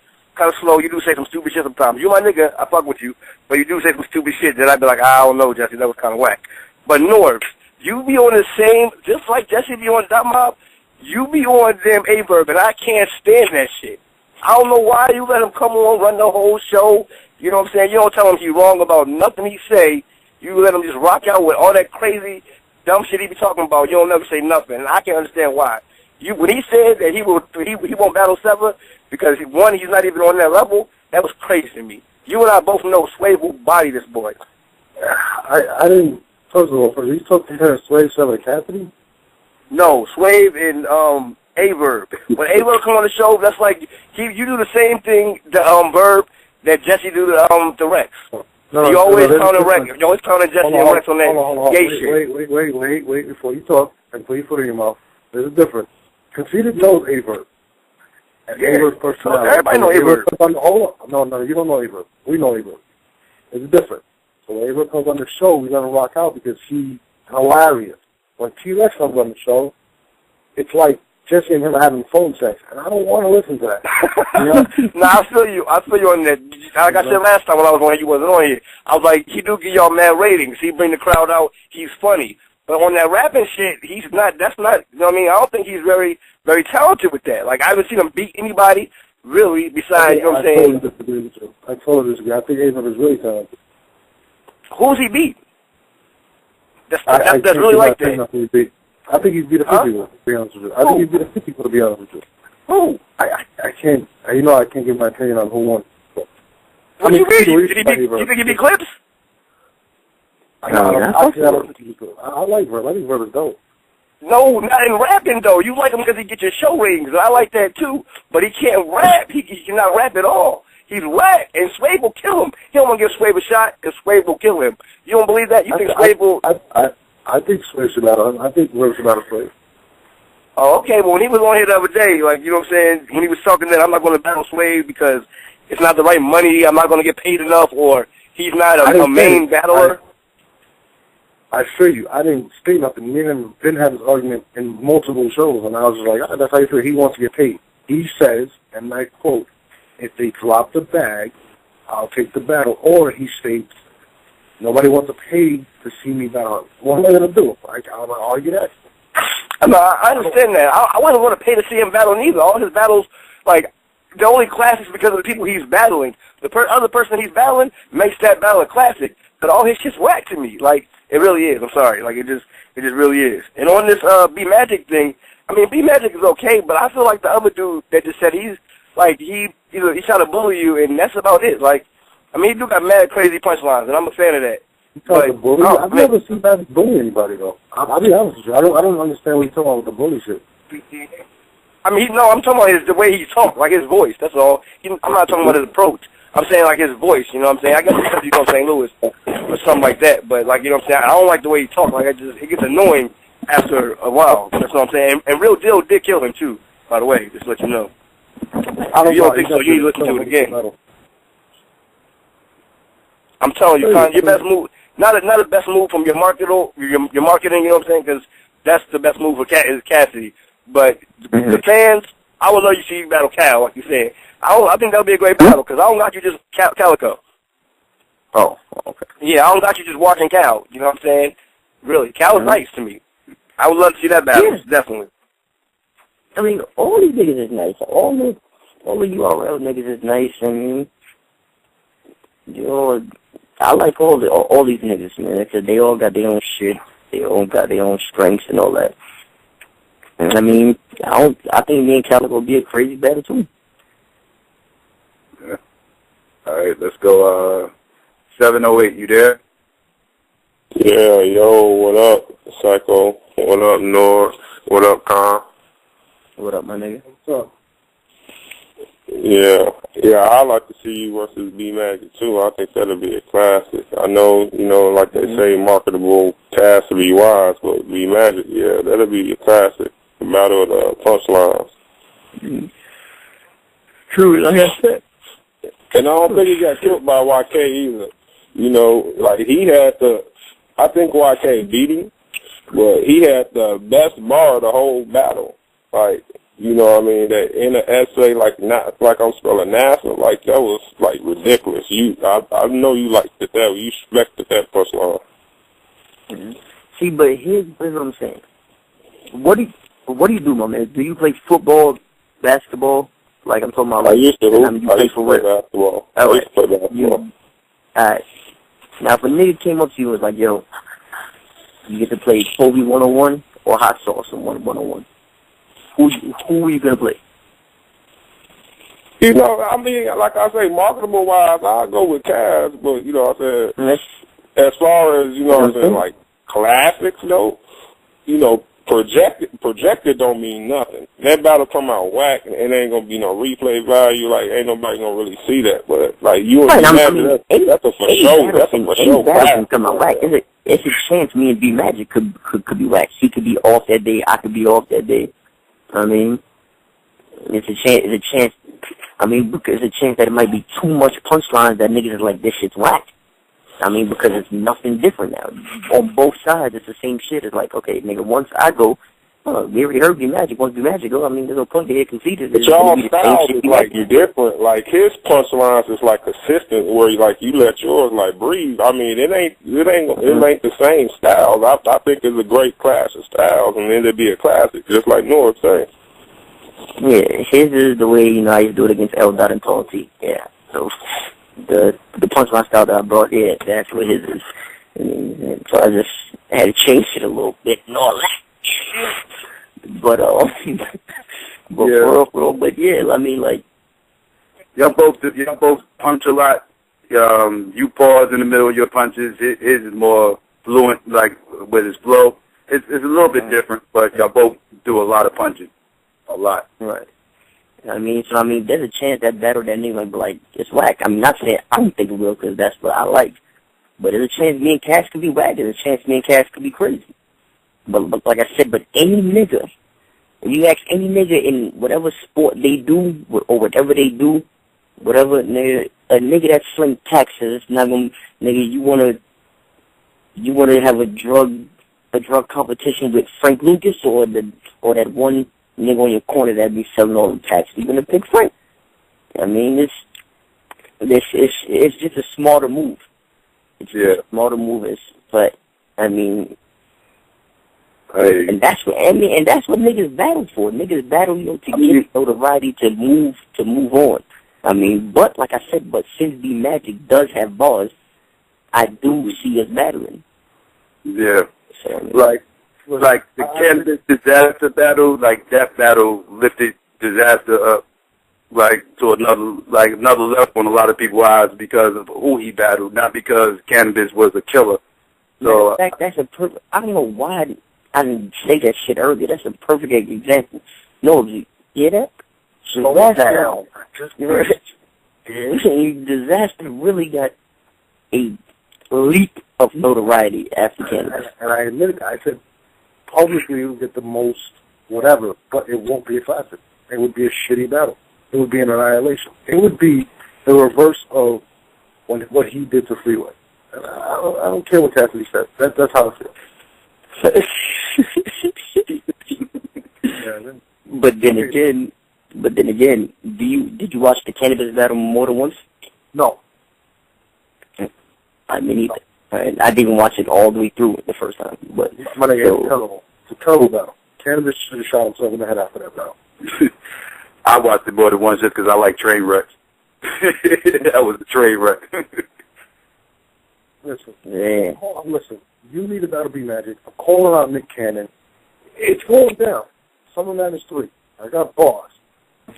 S10: slow. You do say some stupid shit sometimes. You my nigga, I fuck with you, but you do say some stupid shit that I'd be like, I don't know, Jesse, that was kind of whack. But Norris, you be on the same, just like Jesse be on Dot Mob, you be on damn A-Verb, and I can't stand that shit. I don't know why you let him come on, run the whole show. You know what I'm saying? You don't tell him he's wrong about nothing he say. You let him just rock out with all that crazy, dumb shit he be talking about. You don't never say nothing, and I can't understand why. When he said that he won't battle Sever because one, he's not even on that level, that was crazy to me. You and I both know Swave will body this boy.
S2: I didn't. First of all, are you comparing Swave, Sever, and Cassidy?
S10: No, Swave and A-Verb. When A-Verb come on the show, that's like you do the same thing, the Verb that Jesse do the Rex. No, you always counter Rex. You always counter Jesse and Rex on that gay shit.
S2: Wait, before you talk and put your foot in your mouth. There's a difference. Conceited knows A-Verb. And A-Verb's personality.
S10: Everybody knows A-Verb.
S2: Hold on. No, you don't know A-Verb. We know A-Verb. It's different. So when A-Verb comes on the show, we're going to rock out because he's hilarious. When T-Rex comes on the show, it's like Jesse and him having phone sex, and I don't want to listen to that. You know?
S10: Nah, I feel you on that. Like I said last time when I was on here, you wasn't on here. I was like, he do give y'all mad ratings. He bring the crowd out. He's funny. But on that rapping shit, he's not, that's not, you know what I mean? I don't think he's very, very talented with that. Like, I haven't seen him beat anybody, really, besides, you know what I'm saying?
S2: I totally disagree. I think A-Verb is really talented.
S10: Who's he beat? That's really like that.
S2: I think he's beat a 50 one, to be honest with you. I think he's beat a 50 one, to be honest with you.
S10: Who?
S2: I can't, I can't give my opinion on who won.
S10: What do you mean? You think he beat Clips?
S2: I like Verb. I think Verb is dope.
S10: No, not in rapping, though. You like him because he gets your show ratings. I like that, too. But he can't rap. He cannot rap at all. He's whack, and Swave will kill him. He don't want to give Swave a shot because Swave will kill him. You don't believe that? You think Swave will...
S2: I think Swave should battle him. I think Verb should battle Swave.
S10: Oh, okay. Well, when he was on here the other day, like, you know what I'm saying, when he was talking that I'm not going to battle Swave because it's not the right money, I'm not going to get paid enough, or he's not a main battler...
S2: I assure you, I didn't say nothing. Me and him didn't have this argument in multiple shows, and I was just like, that's how you feel. He wants to get paid. He says, and I quote, if they drop the bag, I'll take the battle. Or he states, nobody wants to pay to see me battle. What am I going to do? I'm going to argue that.
S10: No, I understand that. I wouldn't want to pay to see him battle neither. All his battles, like, they're only classics because of the people he's battling. The other person he's battling makes that battle a classic. But all his shit's whack to me. Like, it really is. I'm sorry. Like, it just really is. And on this B-Magic thing, I mean, B-Magic is okay, but I feel like the other dude that just said he's trying to bully you, and that's about it. Like, I mean, he do got mad crazy punchlines, and I'm a fan of that.
S2: But, I've never seen Magic bully anybody, though. I'll be honest with you. I don't understand what you're talking about with the bully shit.
S10: I mean, I'm talking about the way he talks, like his voice. That's all. I'm not talking about his approach. I'm saying, like, his voice, you know what I'm saying? I guess because he's from St. Louis or something like that. But, like, you know what I'm saying? I don't like the way he talks. Like, it gets annoying after a while. That's what I'm saying. And Real Deal did kill him, too, by the way, just to let you know. If you don't think so, you need to listen to it again. I'm telling you, your best move, not the best move from your marketing, you know what I'm saying? Because that's the best move for is Cassidy. But the fans, I would love you to see you battle Cal, like you said. I think that would be a great battle, because I don't got you just Calico.
S2: Oh, okay.
S10: Yeah, I don't got you just watching Cal, you know what I'm saying? Really, Cal is nice to me. I would love to see that battle, definitely.
S5: I mean, all these niggas is nice. All the URL niggas is nice. I mean, you know, I like all these niggas, man, because they all got their own shit. They all got their own strengths and all that. And I mean, I think me and Cali will be a crazy battle too.
S1: Yeah. All right, let's go. 708, you there?
S11: Yeah, yo, what up, Psycho? What up, North? What up, Con?
S5: What up, my nigga?
S2: What's up?
S11: Yeah, I'd like to see you versus B-Magic, too. I think that'll be a classic. I know, like they say, marketable cast to be wise, but B-Magic, yeah, that'll be a classic. The battle of the punchlines.
S5: Mm-hmm. True, like I said.
S11: And I don't think he got killed by YK either. Like he had I think YK beat him, but he had the best bar of the whole battle. Like, you know what I mean? That in an essay, like I'm spelling NASA, like that was like ridiculous. I know you liked it that. You respected that punchline.
S5: Mm-hmm. See, but here's what I'm saying. What do you do, my man? Do you play football, basketball? Like I'm talking about. Like,
S11: I used to
S5: I mean, you play for
S11: basketball.
S5: All right.
S11: I used to play basketball.
S5: All right. Now, if a nigga came up to you and was like, yo, you get to play Kobe 101 or Hot Sauce on 101, who are you going to play?
S11: I mean, like I say, marketable-wise, I'll go with Cass, but, I said, as far as, what I'm saying, like, classics, though, projected don't mean nothing. That battle come out whack, and it ain't gonna be no replay value. Like, ain't nobody gonna really see that. But like you and B-Magic, that's a for sure. That's a for sure.
S5: Battle can come out whack. It's a chance me and B-Magic could be whack. She could be off that day. I could be off that day. I mean, it's a chance. It's a chance. I mean, because it's a chance that it might be too much punchlines that niggas is like, this shit's whack. I mean, because it's nothing different now. On both sides, it's the same shit. It's like, okay, nigga, once I go, we already heard B-Magic. Once B-Magic go, I mean, there's no point to get conceited.
S11: But y'all styles is, like, different. Like, his punchlines is, like, consistent, where, like, you let yours, like, breathe. I mean, it ain't the same styles. I think it's a great clash of styles, and then it'd be a classic, just like North saying.
S5: Yeah, his is the way, I used to do it against L. Dot and Tall T. Yeah, so the punchline style that I brought, yeah, that's what his is. And so I just had to change it a little bit and all that. But yeah, I mean, like,
S1: y'all both punch a lot. You pause in the middle of your punches. His is more fluent, like with his flow. It's a little bit different, but y'all both do a lot of punching, a lot.
S5: Right. I mean, there's a chance that battle that nigga might be like, it's whack. I mean, not saying I don't think it will, because that's what I like. But there's a chance me and Cass could be whack. There's a chance me and Cass could be crazy. But like I said, any nigga, if you ask any nigga in whatever sport they do, or whatever they do, whatever nigga, a nigga that sling taxes, not gonna, nigga, you wanna have a drug competition with Frank Lucas, or that one nigga on your corner that be selling all the taxes. You gonna pick Frank? I mean, it's just a smarter move. It's a smarter move, but I mean. And that's what niggas battle for. Niggas battle, to get notoriety to move on. I mean, but like I said, since B-Magic does have bars, I do see us battling.
S1: Yeah.
S5: So, I mean,
S1: like the Cannabis Disaster battle, like that battle lifted Disaster up like to another level on a lot of people's eyes because of who he battled, not because Cannabis was a killer. So
S5: that's a perfect. I don't know why I didn't say that shit earlier. That's a perfect example. No, you hear that? Slow down. Disaster really got a leap of notoriety after Cannabis.
S2: And I admit it. I said publicly it would get the most whatever, but it won't be a classic. It would be a shitty battle. It would be an annihilation. It would be the reverse of what he did to Freeway. And I don't care what Cassidy said. That's how I feel.
S5: But then again, did you watch the Cannabis battle more than once?
S2: No.
S5: I mean, either. I didn't watch it all the way through the first time. But
S2: it's terrible. It's a terrible battle. Cannabis should have shot himself in the head after that battle.
S1: I watched it more than once just because I like train wrecks. That was a train wreck.
S2: Listen.
S5: Yeah.
S2: Listen. You need a battle B Magic. I'm calling out Nick Cannon. It's going down. Summer Madness 3. I got bars.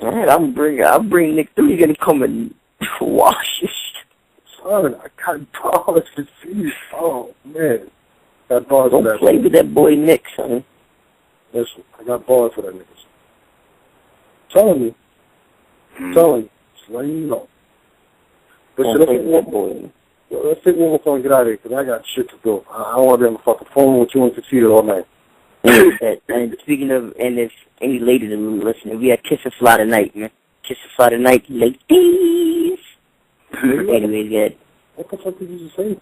S5: All right, I'll bring Nick through. You're gonna come and wash this.
S2: Son, I got bars to see. Oh man, got bars.
S5: Don't play with that boy Nick, son.
S2: Listen, I got bars for that nigga. Telling you, just letting you know. Listen, let's take one more phone and get out of here, because I got shit to do. I don't want to be on the fucking phone with you and Conceited all night.
S5: And speaking of, and if any ladies are listening, we had Kiss and Fly tonight, man. Kiss and Fly tonight, ladies. Anyways, good.
S2: What the fuck did you just say?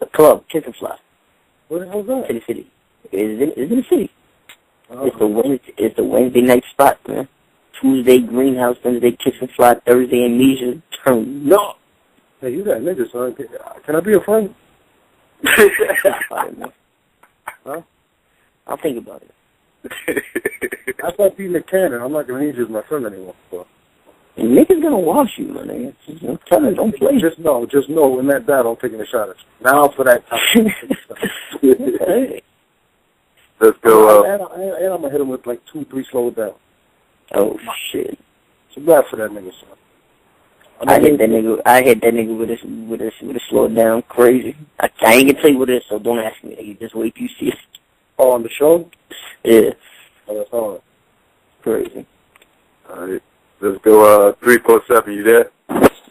S5: The club, Kiss and Fly.
S2: Where the hell is that?
S5: In the city. It's in the city. It's the Wednesday night spot, man. Tuesday, Greenhouse, Wednesday, Kiss and Fly, Thursday, Amnesia. Turn up.
S2: Hey, you got niggas, son. Can I be a friend? Huh?
S5: I'll think about it.
S2: That's like being a cannon. I'm not going to need you as my friend anymore. So.
S5: And niggas going to wash you, my nigga. Tell me, don't play.
S2: Just know, in that battle, I'm taking a shot at you. Now for that time.
S5: Hey.
S1: Let's go.
S2: And I'm going to hit him with like 2-3 slow it down.
S5: Oh, shit.
S2: It's bad for that nigga, son.
S5: I hit that nigga with a slow it down crazy. I ain't gonna tell you what it is, so don't ask me. You just wait till you see it.
S2: Oh, on the show?
S5: Yeah.
S2: Oh, that's all right.
S5: Crazy.
S1: All right. Let's go, 347, you there?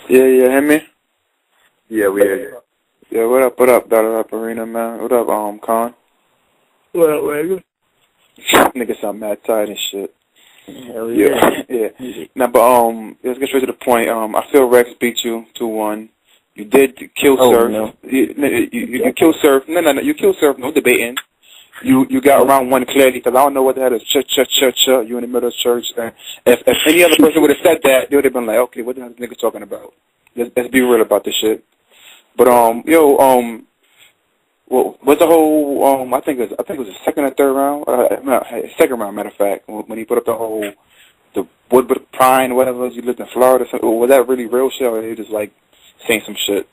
S12: Yeah, hear me?
S1: Yeah, we hear you.
S12: Yeah, what up, Dollar Up Arena, man? What up, Con?
S5: What up, nigga?
S12: Niggas sound mad tired and shit.
S5: Hell yeah.
S12: Yeah. Now, but, let's get straight to the point. I feel Rex beat you 2-1. You did kill Surf.
S5: No.
S12: You killed Surf. No, you killed Surf. No debating. You got round one clearly, because I don't know what the hell is ch. You in the middle of church. If any other person would have said that, they would have been like, okay, what the hell is this nigga talking about? Let's be real about this shit. But well, what's the whole? I think it was the second or third round. Second round, matter of fact, when he put up the Woodward Prime, whatever. You lived in Florida. Was that really real shit, or he just like saying some shit?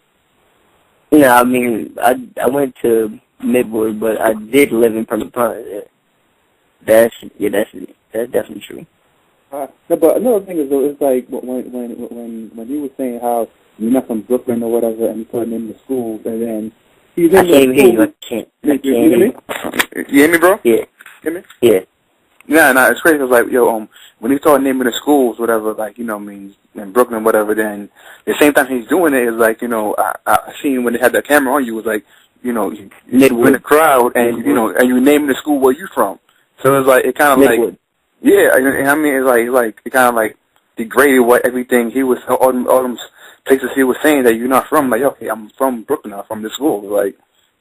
S5: Yeah, I mean, I went to Midwood, but I did live in Permanent Pines. Yeah. That's definitely true.
S13: No, but another thing is though, it's like when you were saying how you're not from Brooklyn or whatever, and you put him in the school, and then he's in
S5: I can't even hear you. I can't hear you.
S12: You hear me, bro?
S5: Yeah.
S12: Hear me?
S5: Yeah.
S12: Nah, it's crazy. It's like, when he started naming the schools, whatever, like, I mean, in Brooklyn, whatever, then the same time he's doing it is like, I seen when they had that camera on you, was like, you're in the crowd, and, and you naming the school where you from. So it's like, it kind of like, yeah, I mean, it's like, it kind of like degraded what everything he was, all them places he was saying that you're not from. Like, okay, I'm from Brooklyn, I'm from the school. Like,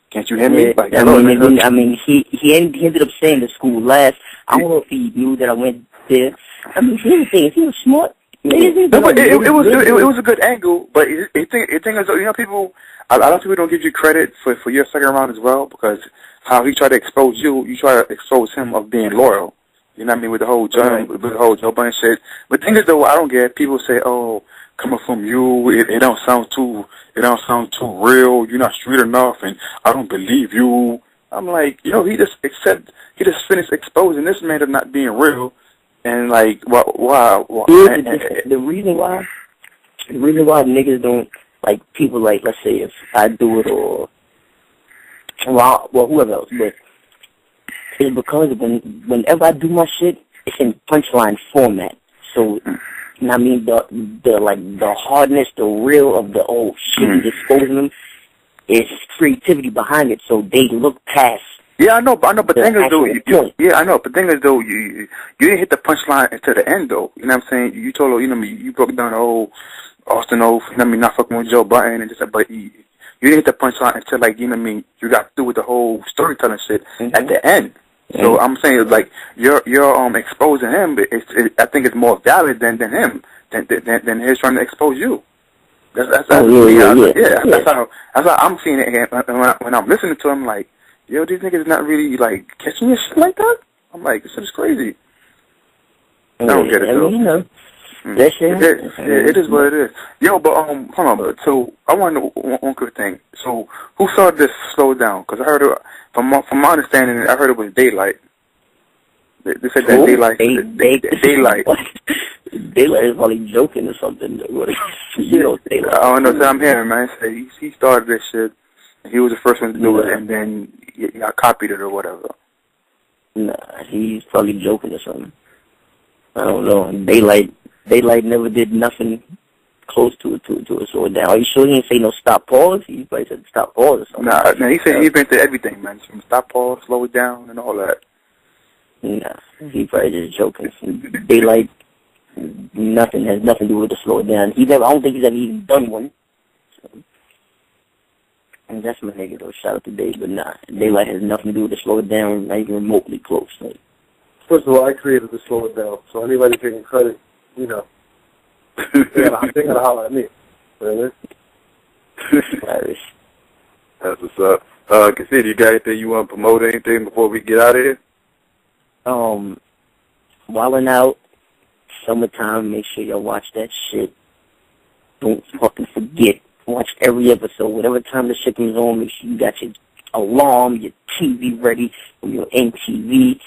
S12: can't you hear me?
S5: Yeah,
S12: Like,
S5: I mean, he ended up saying the school last. I don't know if he knew that I went there. I mean, here's the thing, if he was smart, maybe.
S12: No, but it was a good angle. But the thing is, people, a lot of people don't give you credit for your second round as well, because how he tried to expose you try to expose him of being loyal. You know what I mean, with the whole Joe Budden shit. But the thing is, though, I don't get it. People say, "Oh, coming from you, it don't sound too real. You're not street enough, and I don't believe you." I'm like, he just finished exposing this man of not being real, and like, why?
S5: The reason why niggas don't like people like, let's say if I do it or whoever else, but it's because whenever I do my shit, it's in punchline format. So, I mean, the hardness, the real of the old shit he's exposing them, is creativity behind it. So they look past.
S12: Yeah, I know, but the thing is though, you didn't hit the punchline until the end though. You know what I'm saying? You told her, you broke down the whole Austin Oath, not fucking with Joe Budden and just, but you didn't hit the punchline until like, you got through with the whole storytelling shit at the end. So I'm saying, like, you're exposing him, but I think it's more valid than him, than his trying to expose you. That's how I'm seeing it. When I'm listening to him, like, these niggas not really like catching this shit like that. I'm like, this is crazy. I don't get it though.
S5: That shit.
S12: It is what it is. Yo, but hold on. But so I want to know one quick thing. So who saw this slow down? Because I heard it, from my understanding, I heard it was Daylyt. They said that Daylyt. Daylyt.
S5: Daylyt is probably joking or something. You know, Daylyt.
S12: I don't know. So I'm hearing, man. Say he started this shit. He was the first one to do it, and then I copied it or whatever.
S5: Nah, he's probably joking or something. I don't know. Daylyt never did nothing close to a slow down. Are you sure he didn't say no stop pause? He probably said stop pause or something.
S12: Nah, he said he invented everything, man. From stop pause, slow it down, and all that.
S5: Nah, he probably just joking. Daylyt, nothing has nothing to do with the slow it down. I don't think he's ever even done one. So, and that's my nigga though. Shout out to Dave, but nah, Daylyt has nothing to do with the slow it down, not even remotely close. Like,
S2: first of all, I created the slow it down, so anybody taking credit, you know, they gotta holler at me. Really?
S1: That's what's up. Cassidy, you got anything you want to promote? Anything before we get out of here?
S5: Wild N Out, summertime. Make sure y'all watch that shit. Don't fucking forget. Watch every episode. Whatever time the shit comes on, make sure you got your alarm, your TV ready, or your MTV,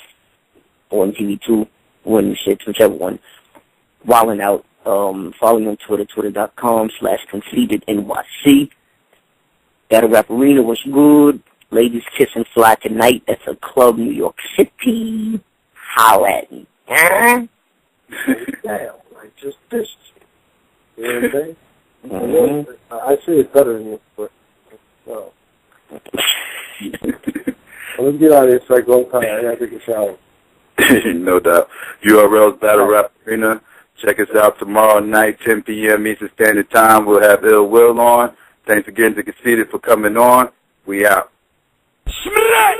S5: or MTV2, one of the shits, whichever one. Wild N Out. Follow me on Twitter, twitter.com/ConceitedNYC. Got a Rapperina, what's good? Ladies Kiss and Fly tonight. That's a club, New York City. Holla at me.
S2: Damn, like just this. You know what I'm saying? I say it's better than you, but no. Let's get out of here, Psycho. I gotta take a shower.
S1: No doubt. URL's Battle Rap Arena. Check us out tomorrow night, 10 p.m. Eastern Standard Time. We'll have Ill Will on. Thanks again to Conceited for coming on. We out. Schmrack!